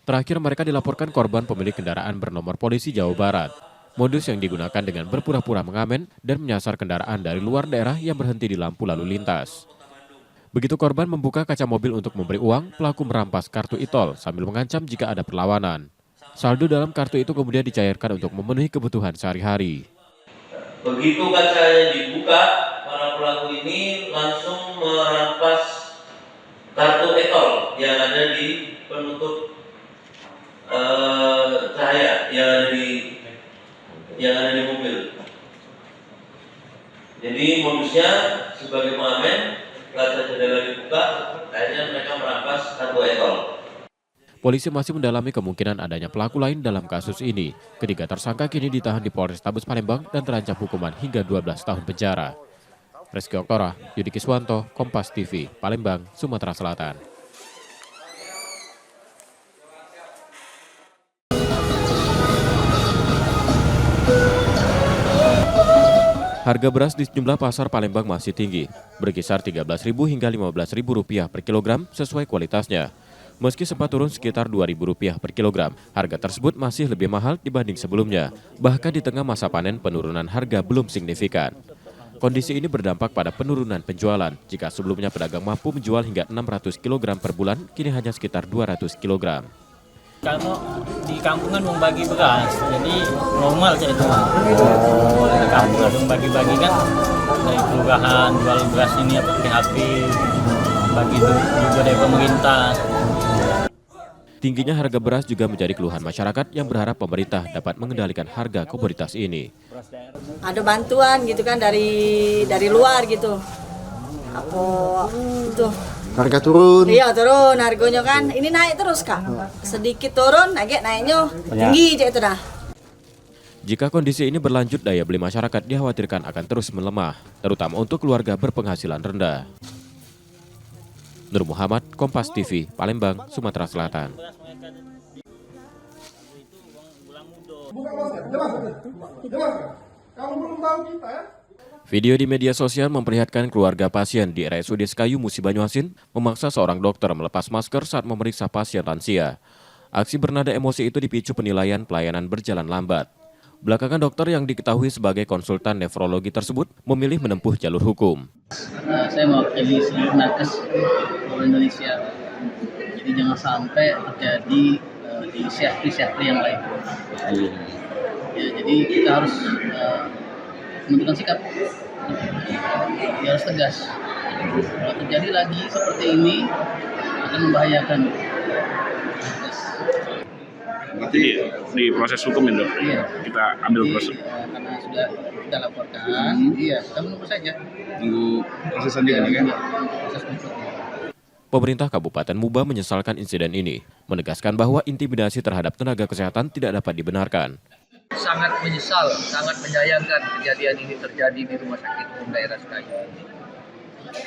S9: Terakhir mereka dilaporkan korban pemilik kendaraan bernomor polisi Jawa Barat. Modus yang digunakan dengan berpura-pura mengamen dan menyasar kendaraan dari luar daerah yang berhenti di lampu lalu lintas. Begitu korban membuka kaca mobil untuk memberi uang, pelaku merampas kartu e-tol sambil mengancam jika ada perlawanan. Saldo dalam kartu itu kemudian dicairkan untuk memenuhi kebutuhan sehari-hari.
S14: Begitu kacanya dibuka, para pelaku ini langsung merampas kartu e-tol yang ada di penutup cahaya yang ada di mobil. Jadi modusnya sebagai pengamen, kaca jendela dibuka, akhirnya mereka merampas kartu e-tol.
S9: Polisi masih mendalami kemungkinan adanya pelaku lain dalam kasus ini. Ketiga tersangka kini ditahan di Polrestabes Palembang dan terancam hukuman hingga 12 tahun penjara. Reski Oktora, Yudi Kiswanto, Kompas TV, Palembang, Sumatera Selatan. Harga beras di sejumlah pasar Palembang masih tinggi, berkisar Rp13.000 hingga Rp15.000 per kilogram sesuai kualitasnya. Meski sempat turun sekitar Rp2.000 per kilogram, harga tersebut masih lebih mahal dibanding sebelumnya. Bahkan di tengah masa panen, penurunan harga belum signifikan. Kondisi ini berdampak pada penurunan penjualan. Jika sebelumnya pedagang mampu menjual hingga 600 kg per bulan, kini hanya sekitar 200 kg.
S16: Kalau di kampungan membagi beras, jadi normal saya itu. Di kampungan membagi-bagi kan dari kelurahan jual beras ini PHP, bagi juga dari pemerintah.
S9: Tingginya harga beras juga menjadi keluhan masyarakat yang berharap pemerintah dapat mengendalikan harga komoditas ini.
S25: Ada bantuan gitu kan dari luar gitu. Apa itu?
S21: Harga turun.
S25: Iya turun harganya kan. Ini naik terus Kak. Sedikit turun, naiknya tinggi aja itu dah.
S9: Jika kondisi ini berlanjut, daya beli masyarakat dikhawatirkan akan terus melemah, terutama untuk keluarga berpenghasilan rendah. Nur Muhammad, Kompas TV, Palembang, Sumatera Selatan. Video di media sosial memperlihatkan keluarga pasien di RSUD Sekayu Musi Banyuasin memaksa seorang dokter melepas masker saat memeriksa pasien lansia. Aksi bernada emosi itu dipicu penilaian pelayanan berjalan lambat. Belakangan dokter yang diketahui sebagai konsultan nefrologi tersebut memilih menempuh jalur hukum.
S26: Saya mewakili seluruh nakes Indonesia, jadi jangan sampai terjadi di syahtri yang lain. Ya, jadi kita harus menentukan sikap, ya harus tegas. Kalau terjadi lagi seperti ini akan membahayakan.
S1: Berarti di proses hukum itu kita ambil proses.
S26: Karena sudah laporkan, iya kita menunggu saja.
S1: Tunggu proses selanjutnya kan?
S26: Proses berikutnya.
S9: Pemerintah Kabupaten Muba menyesalkan insiden ini, menegaskan bahwa intimidasi terhadap tenaga kesehatan tidak dapat dibenarkan.
S26: Sangat menyesal, sangat menyayangkan kejadian ini terjadi di Rumah Sakit Umum Daerah Sekayu.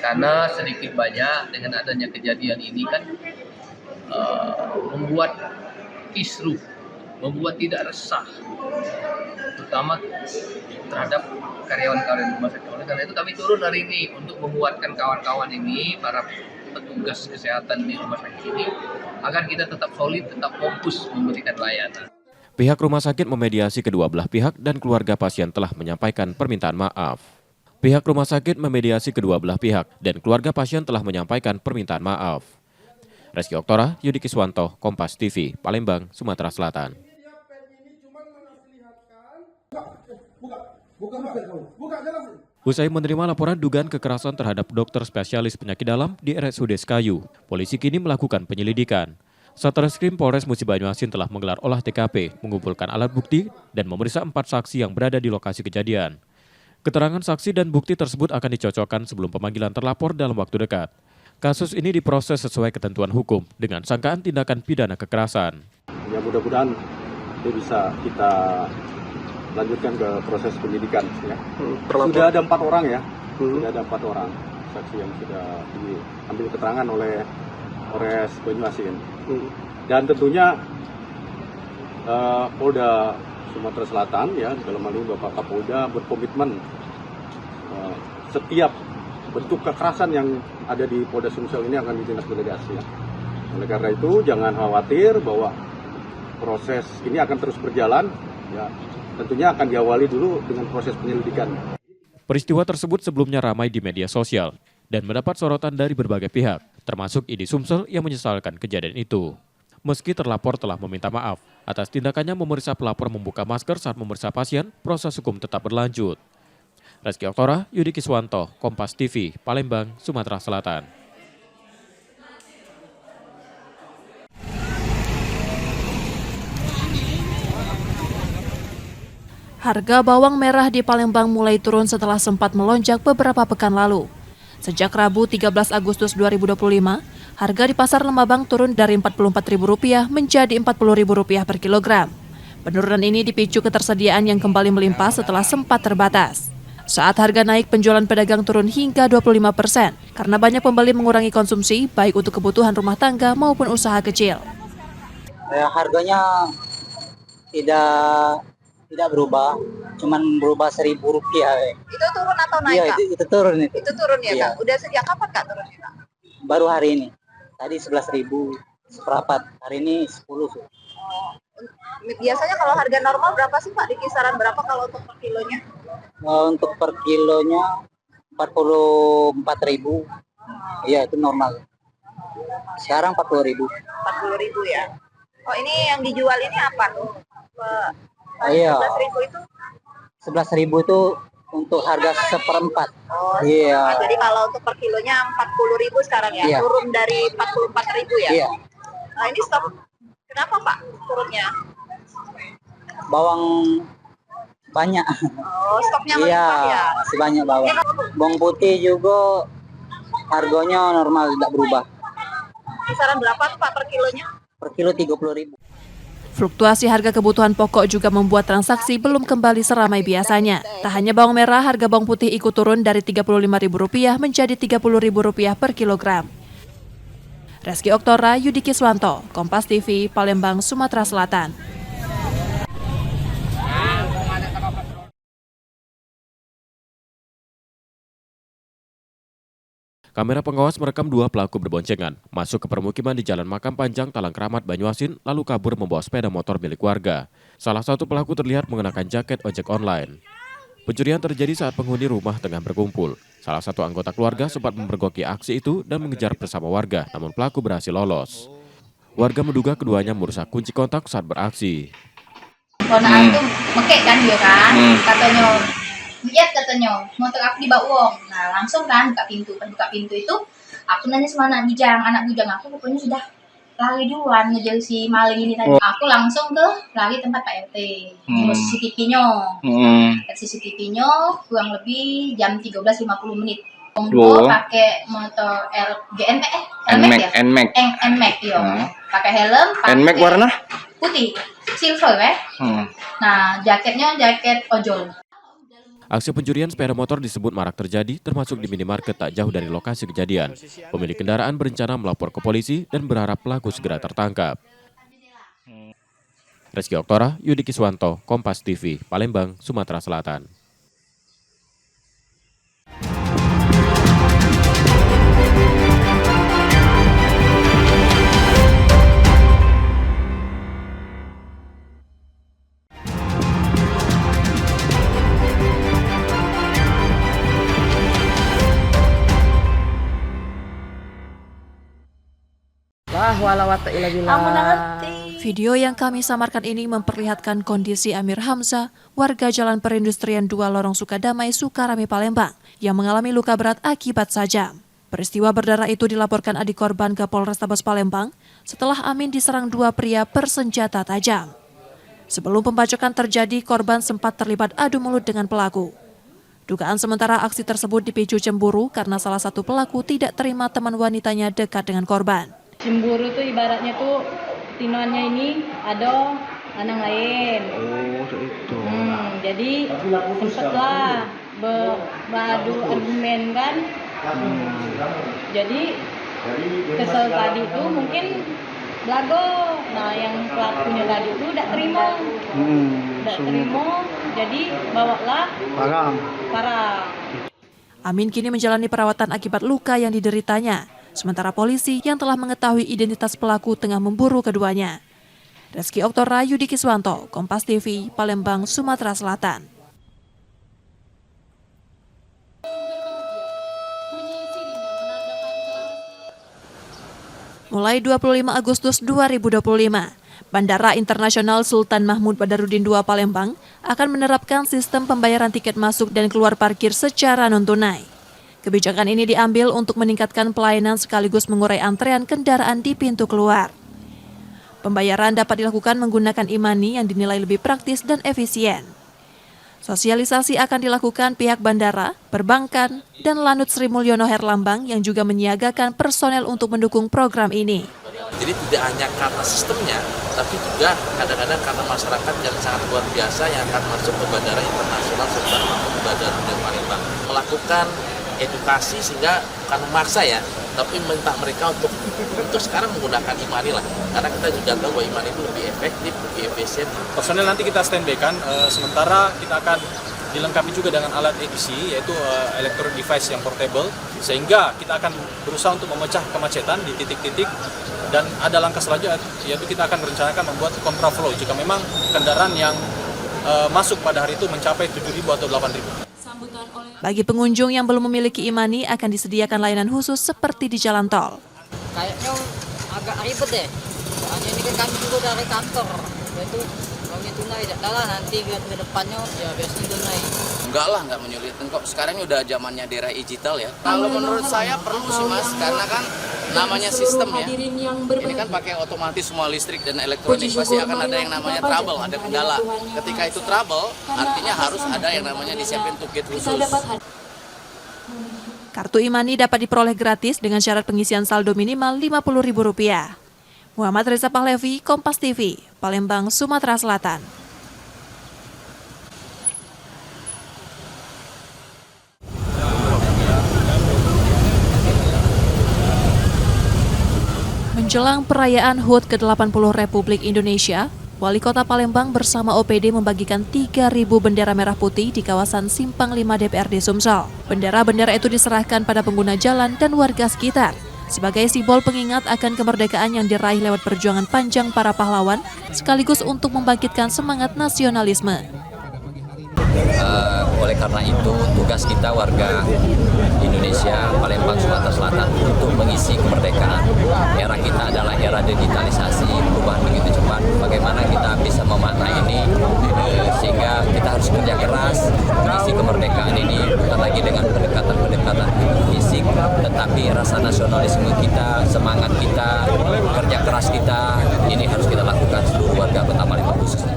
S26: Karena sedikit banyak dengan adanya kejadian ini kan membuat kisruh, membuat tidak resah, terutama terhadap karyawan-karyawan rumah sakit. Oleh karena itu kami turun hari ini untuk menguatkan kawan-kawan ini, para petugas kesehatan di rumah sakit ini, agar kita tetap solid, tetap fokus memberikan layanan.
S9: Pihak rumah sakit memediasi kedua belah pihak dan keluarga pasien telah menyampaikan permintaan maaf. Pihak rumah sakit memediasi kedua belah pihak dan keluarga pasien telah menyampaikan permintaan maaf. Reski Oktora, Yudi Kiswanto, Kompas TV, Palembang, Sumatera Selatan. Usai menerima laporan dugaan kekerasan terhadap dokter spesialis penyakit dalam di RSUD Sekayu, polisi kini melakukan penyelidikan. Satreskrim Polres Musi Banyuasin telah menggelar olah TKP, mengumpulkan alat bukti, dan memeriksa 4 saksi yang berada di lokasi kejadian. Keterangan saksi dan bukti tersebut akan dicocokkan sebelum pemanggilan terlapor dalam waktu dekat. Kasus ini diproses sesuai ketentuan hukum dengan sangkaan tindakan pidana kekerasan.
S5: Ya mudah-mudahan dia bisa kita lanjutkan ke proses penyidikan ya. Sudah ada 4 orang ya. Sudah ada 4 orang saksi yang sudah diambil keterangan oleh Polres Banyuasin. Dan tentunya Polda Sumatera Selatan ya, dalam hal ini Bapak Kapolda berkomitmen setiap bentuk kekerasan yang ada di Polda Sumsel ini akan ditindaklanjuti ya. Oleh karena itu jangan khawatir bahwa proses ini akan terus berjalan ya. Tentunya akan diawali dulu dengan proses penyelidikan.
S9: Peristiwa tersebut sebelumnya ramai di media sosial dan mendapat sorotan dari berbagai pihak, termasuk ID Sumsel yang menyesalkan kejadian itu. Meski terlapor telah meminta maaf atas tindakannya memeriksa pelapor membuka masker saat memeriksa pasien, proses hukum tetap berlanjut. Reski Oktora, Yudi Kiswanto, Kompas TV, Palembang, Sumatera Selatan.
S8: Harga bawang merah di Palembang mulai turun setelah sempat melonjak beberapa pekan lalu. Sejak Rabu 13 Agustus 2025, harga di Pasar Lembabang turun dari Rp44.000 menjadi Rp40.000 per kilogram. Penurunan ini dipicu ketersediaan yang kembali melimpah setelah sempat terbatas. Saat harga naik, penjualan pedagang turun hingga 25% karena banyak pembeli mengurangi konsumsi baik untuk kebutuhan rumah tangga maupun usaha kecil.
S18: Harganya tidak berubah, cuman berubah Rp1.000.
S25: Itu turun atau naik,
S18: Iya,
S25: Kak?
S18: itu turun.
S25: Itu turun ya,
S18: Iya.
S25: Kak? Udah sejak kapan, Kak, turunnya, Kak?
S18: Baru hari ini. Tadi 11.000 seperempat, hari ini 10.
S25: Oh, biasanya kalau harga normal berapa sih, Pak? Di kisaran berapa kalau untuk per kilonya?
S18: Untuk per kilonya 44.000. Iya, itu normal. Sekarang 40.000.
S25: 40.000 ya. Oh, ini yang dijual ini apa tuh?
S18: Iya.
S25: 11.000 itu?
S18: 11.000 itu untuk harga seperempat.
S25: Oh,
S18: iya.
S25: Jadi kalau untuk per kilonya 40.000 sekarang ya,
S18: Iya.
S25: turun dari 44.000 ya?
S18: Iya.
S25: Nah, ini stok kenapa, Pak, turunnya?
S18: Bawang banyak.
S25: Oh, stoknya
S18: Iya,
S25: melimpah ya?
S18: masih banyak bawang. Bawang putih juga harganya normal, tidak berubah.
S25: Kisaran berapa tuh, Pak, per kilonya?
S18: Per kilo 30.000.
S8: Fluktuasi harga kebutuhan pokok juga membuat transaksi belum kembali seramai biasanya. Tak hanya bawang merah, harga bawang putih ikut turun dari Rp35.000 menjadi Rp30.000 per kilogram. Reski Oktora, Yudi Kiswanto, Kompas TV, Palembang, Sumatera Selatan.
S9: Kamera pengawas merekam 2 pelaku berboncengan masuk ke permukiman di Jalan Makam Panjang, Talang Kramat, Banyuasin, lalu kabur membawa sepeda motor milik warga. Salah satu pelaku terlihat mengenakan jaket ojek online. Pencurian terjadi saat penghuni rumah tengah berkumpul. Salah satu anggota keluarga sempat memergoki aksi itu dan mengejar bersama warga, namun pelaku berhasil lolos. Warga menduga keduanya merusak kunci kontak saat beraksi.
S19: Ponaan tuh mekek kan dia kan, katanya lihat katanya motor aku dibawa uang. Nah langsung kan buka pintu. Pas buka pintu itu aku nanya sama anak bujang aku rupanya sudah lari duluan ngejar si maling ini tadi. Aku langsung lari tempat Pak RT. CCTV-nya. CCTV-nya kurang lebih jam 13.50 menit. Gue pakai motor NMAX ya. Pakai helm,
S2: NMAX warna
S19: putih, silver ya. Nah, jaketnya jaket ojol.
S9: Aksi pencurian sepeda motor disebut marak terjadi termasuk di minimarket tak jauh dari lokasi kejadian. Pemilik kendaraan berencana melapor ke polisi dan berharap pelaku segera tertangkap. Reski Oktora, Yudi Kiswanto, Kompas TV, Palembang, Sumatera Selatan.
S8: Video yang kami samarkan ini memperlihatkan kondisi Amir Hamzah, warga Jalan Perindustrian 2 Lorong Sukadamai, Sukarami, Palembang, yang mengalami luka berat akibat sajam. Peristiwa berdarah itu dilaporkan adik korban ke Polrestabes Palembang setelah Amin diserang dua pria bersenjata tajam. Sebelum pembacokan terjadi, korban sempat terlibat adu mulut dengan pelaku. Dugaan sementara aksi tersebut dipicu cemburu karena salah satu pelaku tidak terima teman wanitanya dekat dengan korban.
S12: Cemburu tuh ibaratnya tuh tinoannya ini ada anak lain.
S2: Oh, itu.
S12: Jadi sempatlah beradu argumen kan. Jadi kesel tadi itu mungkin belago. Nah, yang pelakunya tadi itu tidak terima. Jadi bawalah parang.
S8: Amin kini menjalani perawatan akibat luka yang dideritanya. Sementara polisi yang telah mengetahui identitas pelaku tengah memburu keduanya. Reski Oktora, Yudi Kiswanto, Kompas TV, Palembang, Sumatera Selatan. Mulai 25 Agustus 2025, Bandara Internasional Sultan Mahmud Badarudin II Palembang akan menerapkan sistem pembayaran tiket masuk dan keluar parkir secara non-tunai. Kebijakan ini diambil untuk meningkatkan pelayanan sekaligus mengurai antrean kendaraan di pintu keluar. Pembayaran dapat dilakukan menggunakan e-money yang dinilai lebih praktis dan efisien. Sosialisasi akan dilakukan pihak bandara, perbankan, dan Lanut Sri Mulyono Herlambang yang juga menyiagakan personel untuk mendukung program ini.
S13: Jadi tidak hanya karena sistemnya, tapi juga kadang-kadang karena masyarakat yang sangat luar biasa yang akan masuk ke Bandara Internasional Sultan Mahmud Badarudin Palembang melakukan edukasi sehingga bukan memaksa ya, tapi minta mereka untuk sekarang menggunakan e-money lah, karena kita juga tahu bahwa e-money itu lebih efektif, lebih efisien.
S20: Personel nanti kita standby kan, sementara kita akan dilengkapi juga dengan alat EDC yaitu electronic device yang portable, sehingga kita akan berusaha untuk memecah kemacetan di titik-titik. Dan ada langkah selanjutnya yaitu kita akan merencanakan membuat kontraflow jika memang kendaraan yang masuk pada hari itu mencapai 7.000 atau 8.000.
S8: Bagi pengunjung yang belum memiliki e-money akan disediakan layanan khusus seperti di jalan tol.
S22: Kayaknya agak ribet deh. Soalnya ini kan kami juga dari kantor. Itu uangnya tunai, adalah nanti ke depannya ya biasanya tunai.
S13: Enggak lah, enggak menyulitkan kok. Sekarang udah zamannya daerah digital ya. Kalau menurut saya perlu sih Mas, karena kan namanya sistem ya. Ini kan pakai otomatis semua listrik dan elektronik, pasti akan ada yang namanya trouble, ada kendala. Ketika itu trouble, artinya harus ada yang namanya disiapin tiket khusus.
S8: Kartu e-money dapat diperoleh gratis dengan syarat pengisian saldo minimal Rp50.000. Muhammad Reza Pahlevi, Kompas TV, Palembang, Sumatera Selatan. Menjelang perayaan HUT ke-80 Republik Indonesia, Wali Kota Palembang bersama OPD membagikan 3.000 bendera merah putih di kawasan Simpang 5 DPRD Sumsel. Bendera-bendera itu diserahkan pada pengguna jalan dan warga sekitar sebagai simbol pengingat akan kemerdekaan yang diraih lewat perjuangan panjang para pahlawan, sekaligus untuk membangkitkan semangat nasionalisme.
S23: Oleh karena itu, tugas kita warga Indonesia, Palembang, Sumatera Selatan untuk mengisi kemerdekaan. Era kita adalah era digitalisasi, perubahan begitu cepat. Bagaimana kita bisa memaknai ini sehingga kita harus kerja keras mengisi kemerdekaan ini, bukan lagi dengan pendekatan fisik, tetapi rasa nasionalisme kita, semangat kita, kerja keras kita kita, ini harus kita lakukan seluruh warga Kota Palembang khususnya.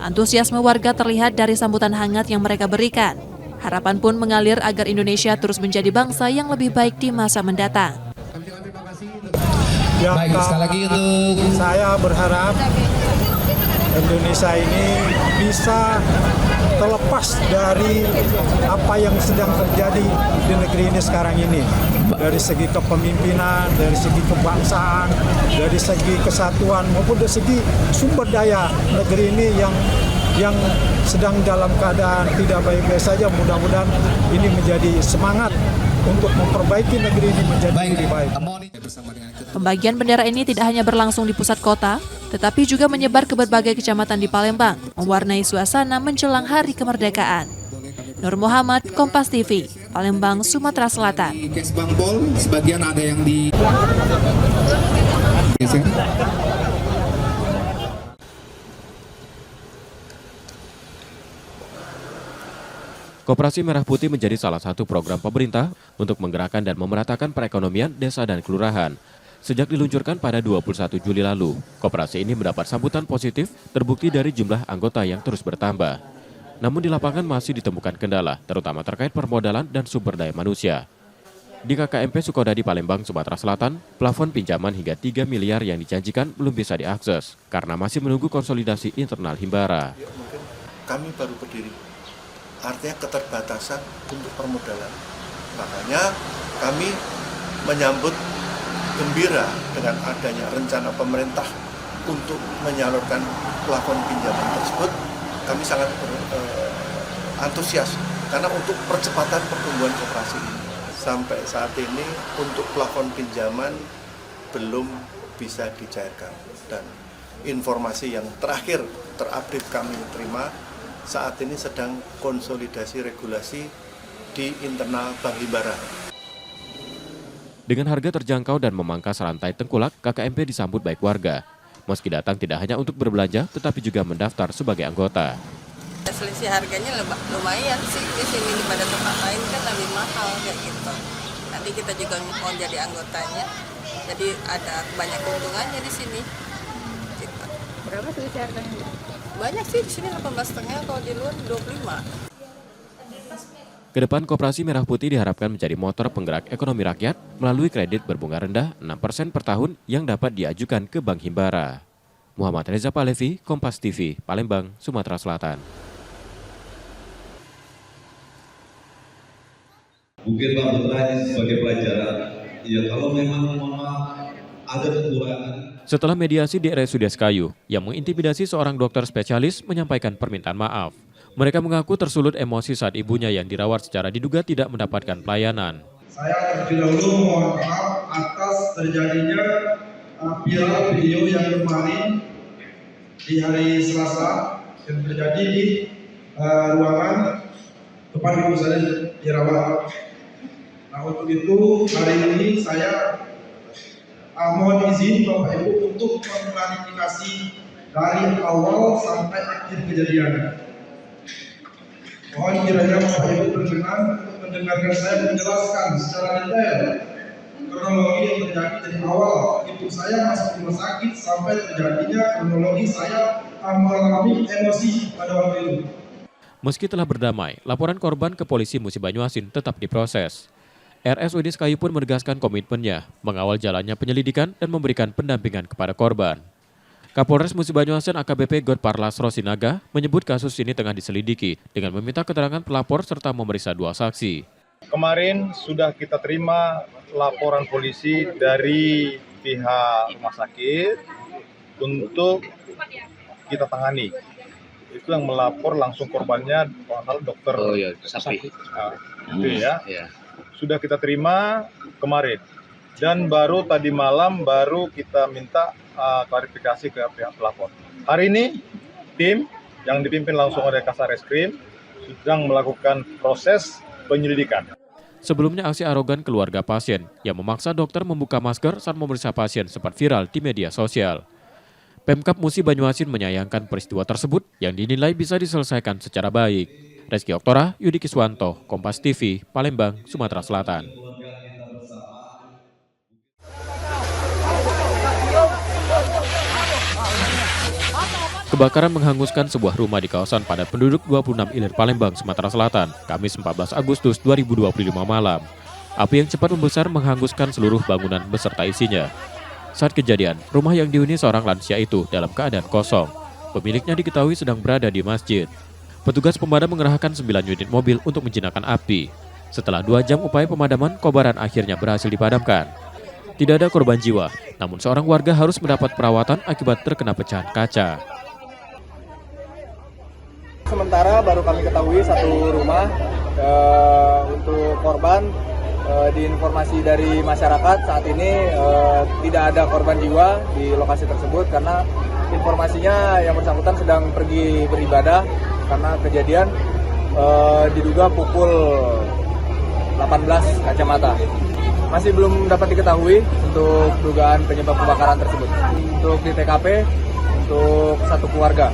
S8: Antusiasme warga terlihat dari sambutan hangat yang mereka berikan. Harapan pun mengalir agar Indonesia terus menjadi bangsa yang lebih baik di masa mendatang.
S6: Ya, baik, sekali lagi untuk saya berharap Indonesia ini bisa terlepas dari apa yang sedang terjadi di negeri ini sekarang ini. Dari segi kepemimpinan, dari segi kebangsaan, dari segi kesatuan maupun dari segi sumber daya negeri ini yang sedang dalam keadaan tidak baik-baik saja. Mudah-mudahan ini menjadi semangat untuk memperbaiki negeri ini menjadi lebih baik.
S8: Pembagian bendera ini tidak hanya berlangsung di pusat kota, tetapi juga menyebar ke berbagai kecamatan di Palembang, mewarnai suasana menjelang Hari Kemerdekaan. Nur Muhammad, Kompas TV, Palembang, Sumatera Selatan.
S2: Sebagian ada yang di
S9: Koperasi Merah Putih menjadi salah satu program pemerintah untuk menggerakkan dan memeratakan perekonomian desa dan kelurahan. Sejak diluncurkan pada 21 Juli lalu, koperasi ini mendapat sambutan positif terbukti dari jumlah anggota yang terus bertambah. Namun di lapangan masih ditemukan kendala, terutama terkait permodalan dan sumber daya manusia. Di KKMP Sukodadi Palembang, Sumatera Selatan, plafon pinjaman hingga 3 miliar yang dijanjikan belum bisa diakses karena masih menunggu konsolidasi internal Himbara.
S21: Kami baru berdiri, artinya keterbatasan untuk permodalan. Makanya kami menyambut gembira dengan adanya rencana pemerintah untuk menyalurkan plafon pinjaman tersebut. Kami sangat antusias karena untuk percepatan pertumbuhan koperasi ini. Sampai saat ini untuk plafon pinjaman belum bisa dicairkan, dan informasi yang terakhir terupdate kami terima saat ini sedang konsolidasi regulasi di internal Bank Himbara.
S9: Dengan harga terjangkau dan memangkas rantai tengkulak, KKMP disambut baik warga. Meski datang tidak hanya untuk berbelanja, tetapi juga mendaftar sebagai anggota.
S25: Selisih harganya lumayan sih di sini, daripada tempat lain kan lebih mahal kayak gitu. Nanti kita juga mau jadi anggotanya, jadi ada banyak keuntungannya di sini. Gitu. Berapa selisih harganya? Banyak sih di sini 18,5, kalau di luar 25.
S9: Kedepan Koperasi Merah Putih diharapkan menjadi motor penggerak ekonomi rakyat melalui kredit berbunga rendah 6% per tahun yang dapat diajukan ke Bank Himbara. Muhammad Reza Palevi, Kompas TV, Palembang, Sumatera Selatan.
S3: Mungkin Pak Putra ini sebagai pelajaran, ya kalau memang ada kekurangan.
S9: Setelah mediasi di RSUD Sekayu, yang mengintimidasi seorang dokter spesialis menyampaikan permintaan maaf. Mereka mengaku tersulut emosi saat ibunya yang dirawat secara diduga tidak mendapatkan pelayanan.
S7: Saya terlebih dahulu mohon maaf atas terjadinya viral video yang kemarin di hari Selasa yang terjadi di ruangan tempat ibu saya dirawat. Nah, untuk itu hari ini saya mohon izin Bapak Ibu untuk mengklarifikasi dari awal sampai akhir kejadian. Mohon kiranya Bapak Ibu berkenan untuk mendengarkan saya menjelaskan secara detail kronologi yang terjadi dari awal ibu saya masuk rumah sakit sampai terjadinya kronologi saya mengalami emosi pada waktu itu.
S9: Meski telah berdamai, laporan korban ke polisi Musi Banyuasin tetap diproses. RSUD Sekayu pun menegaskan komitmennya mengawal jalannya penyelidikan dan memberikan pendampingan kepada korban. Kapolres Musi Banyuasin AKBP Godparlas Rosinaga menyebut kasus ini tengah diselidiki dengan meminta keterangan pelapor serta memeriksa 2 saksi.
S20: Kemarin sudah kita terima laporan polisi dari pihak rumah sakit untuk kita tangani. Itu yang melapor langsung korbannya, dokter.
S3: Oh iya, sapi.
S20: Itu ya. Sudah kita terima kemarin. Dan baru tadi malam baru kita minta klarifikasi ke pihak pelapor. Hari ini tim yang dipimpin langsung oleh Kasareskrim sedang melakukan proses penyelidikan.
S9: Sebelumnya aksi arogan keluarga pasien yang memaksa dokter membuka masker saat memeriksa pasien sempat viral di media sosial. Pemkab Musi Banyuasin menyayangkan peristiwa tersebut yang dinilai bisa diselesaikan secara baik. Reski Oktora, Yudi Kiswanto, Kompas TV, Palembang, Sumatera Selatan. Kebakaran menghanguskan sebuah rumah di kawasan padat penduduk 26 Ilir Palembang, Sumatera Selatan, Kamis 14 Agustus 2025 malam. Api yang cepat membesar menghanguskan seluruh bangunan beserta isinya. Saat kejadian, rumah yang dihuni seorang lansia itu dalam keadaan kosong. Pemiliknya diketahui sedang berada di masjid. Petugas pemadam mengerahkan 9 unit mobil untuk menjinakkan api. Setelah 2 jam upaya pemadaman, kobaran akhirnya berhasil dipadamkan. Tidak ada korban jiwa, namun seorang warga harus mendapat perawatan akibat terkena pecahan kaca.
S4: Sementara baru kami ketahui satu rumah untuk korban. Diinformasi dari masyarakat saat ini tidak ada korban jiwa di lokasi tersebut karena informasinya yang bersangkutan sedang pergi beribadah karena kejadian diduga pukul 18 kacamata. Masih belum dapat diketahui untuk dugaan penyebab kebakaran tersebut. Untuk di TKP untuk satu keluarga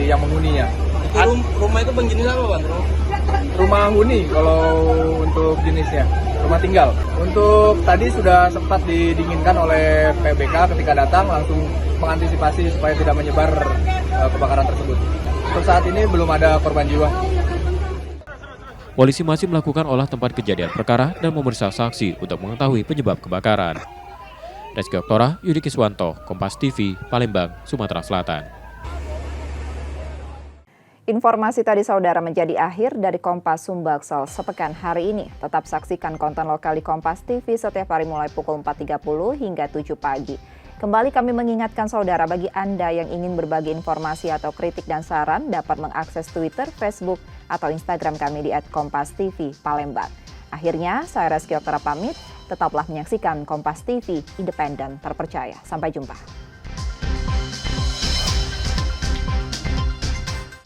S4: yang menghuninya. Rumah itu jenis apa, Bang? Rumah huni kalau untuk jenisnya, rumah tinggal. Untuk tadi sudah sempat didinginkan oleh PBK ketika datang langsung mengantisipasi supaya tidak menyebar kebakaran tersebut. Untuk saat ini belum ada korban jiwa.
S9: Polisi masih melakukan olah tempat kejadian perkara dan memeriksa saksi untuk mengetahui penyebab kebakaran. Reski Oktora, Yudi Kiswanto, Kompas TV, Palembang, Sumatera Selatan.
S10: Informasi tadi saudara menjadi akhir dari Kompas Sumbaksel sepekan hari ini. Tetap saksikan konten lokal di Kompas TV setiap hari mulai pukul 4.30 hingga 7 pagi. Kembali kami mengingatkan saudara bagi Anda yang ingin berbagi informasi atau kritik dan saran dapat mengakses Twitter, Facebook, atau Instagram kami di @kompastv_palembang. Akhirnya saya Reski Oktora pamit, tetaplah menyaksikan Kompas TV independen terpercaya. Sampai jumpa.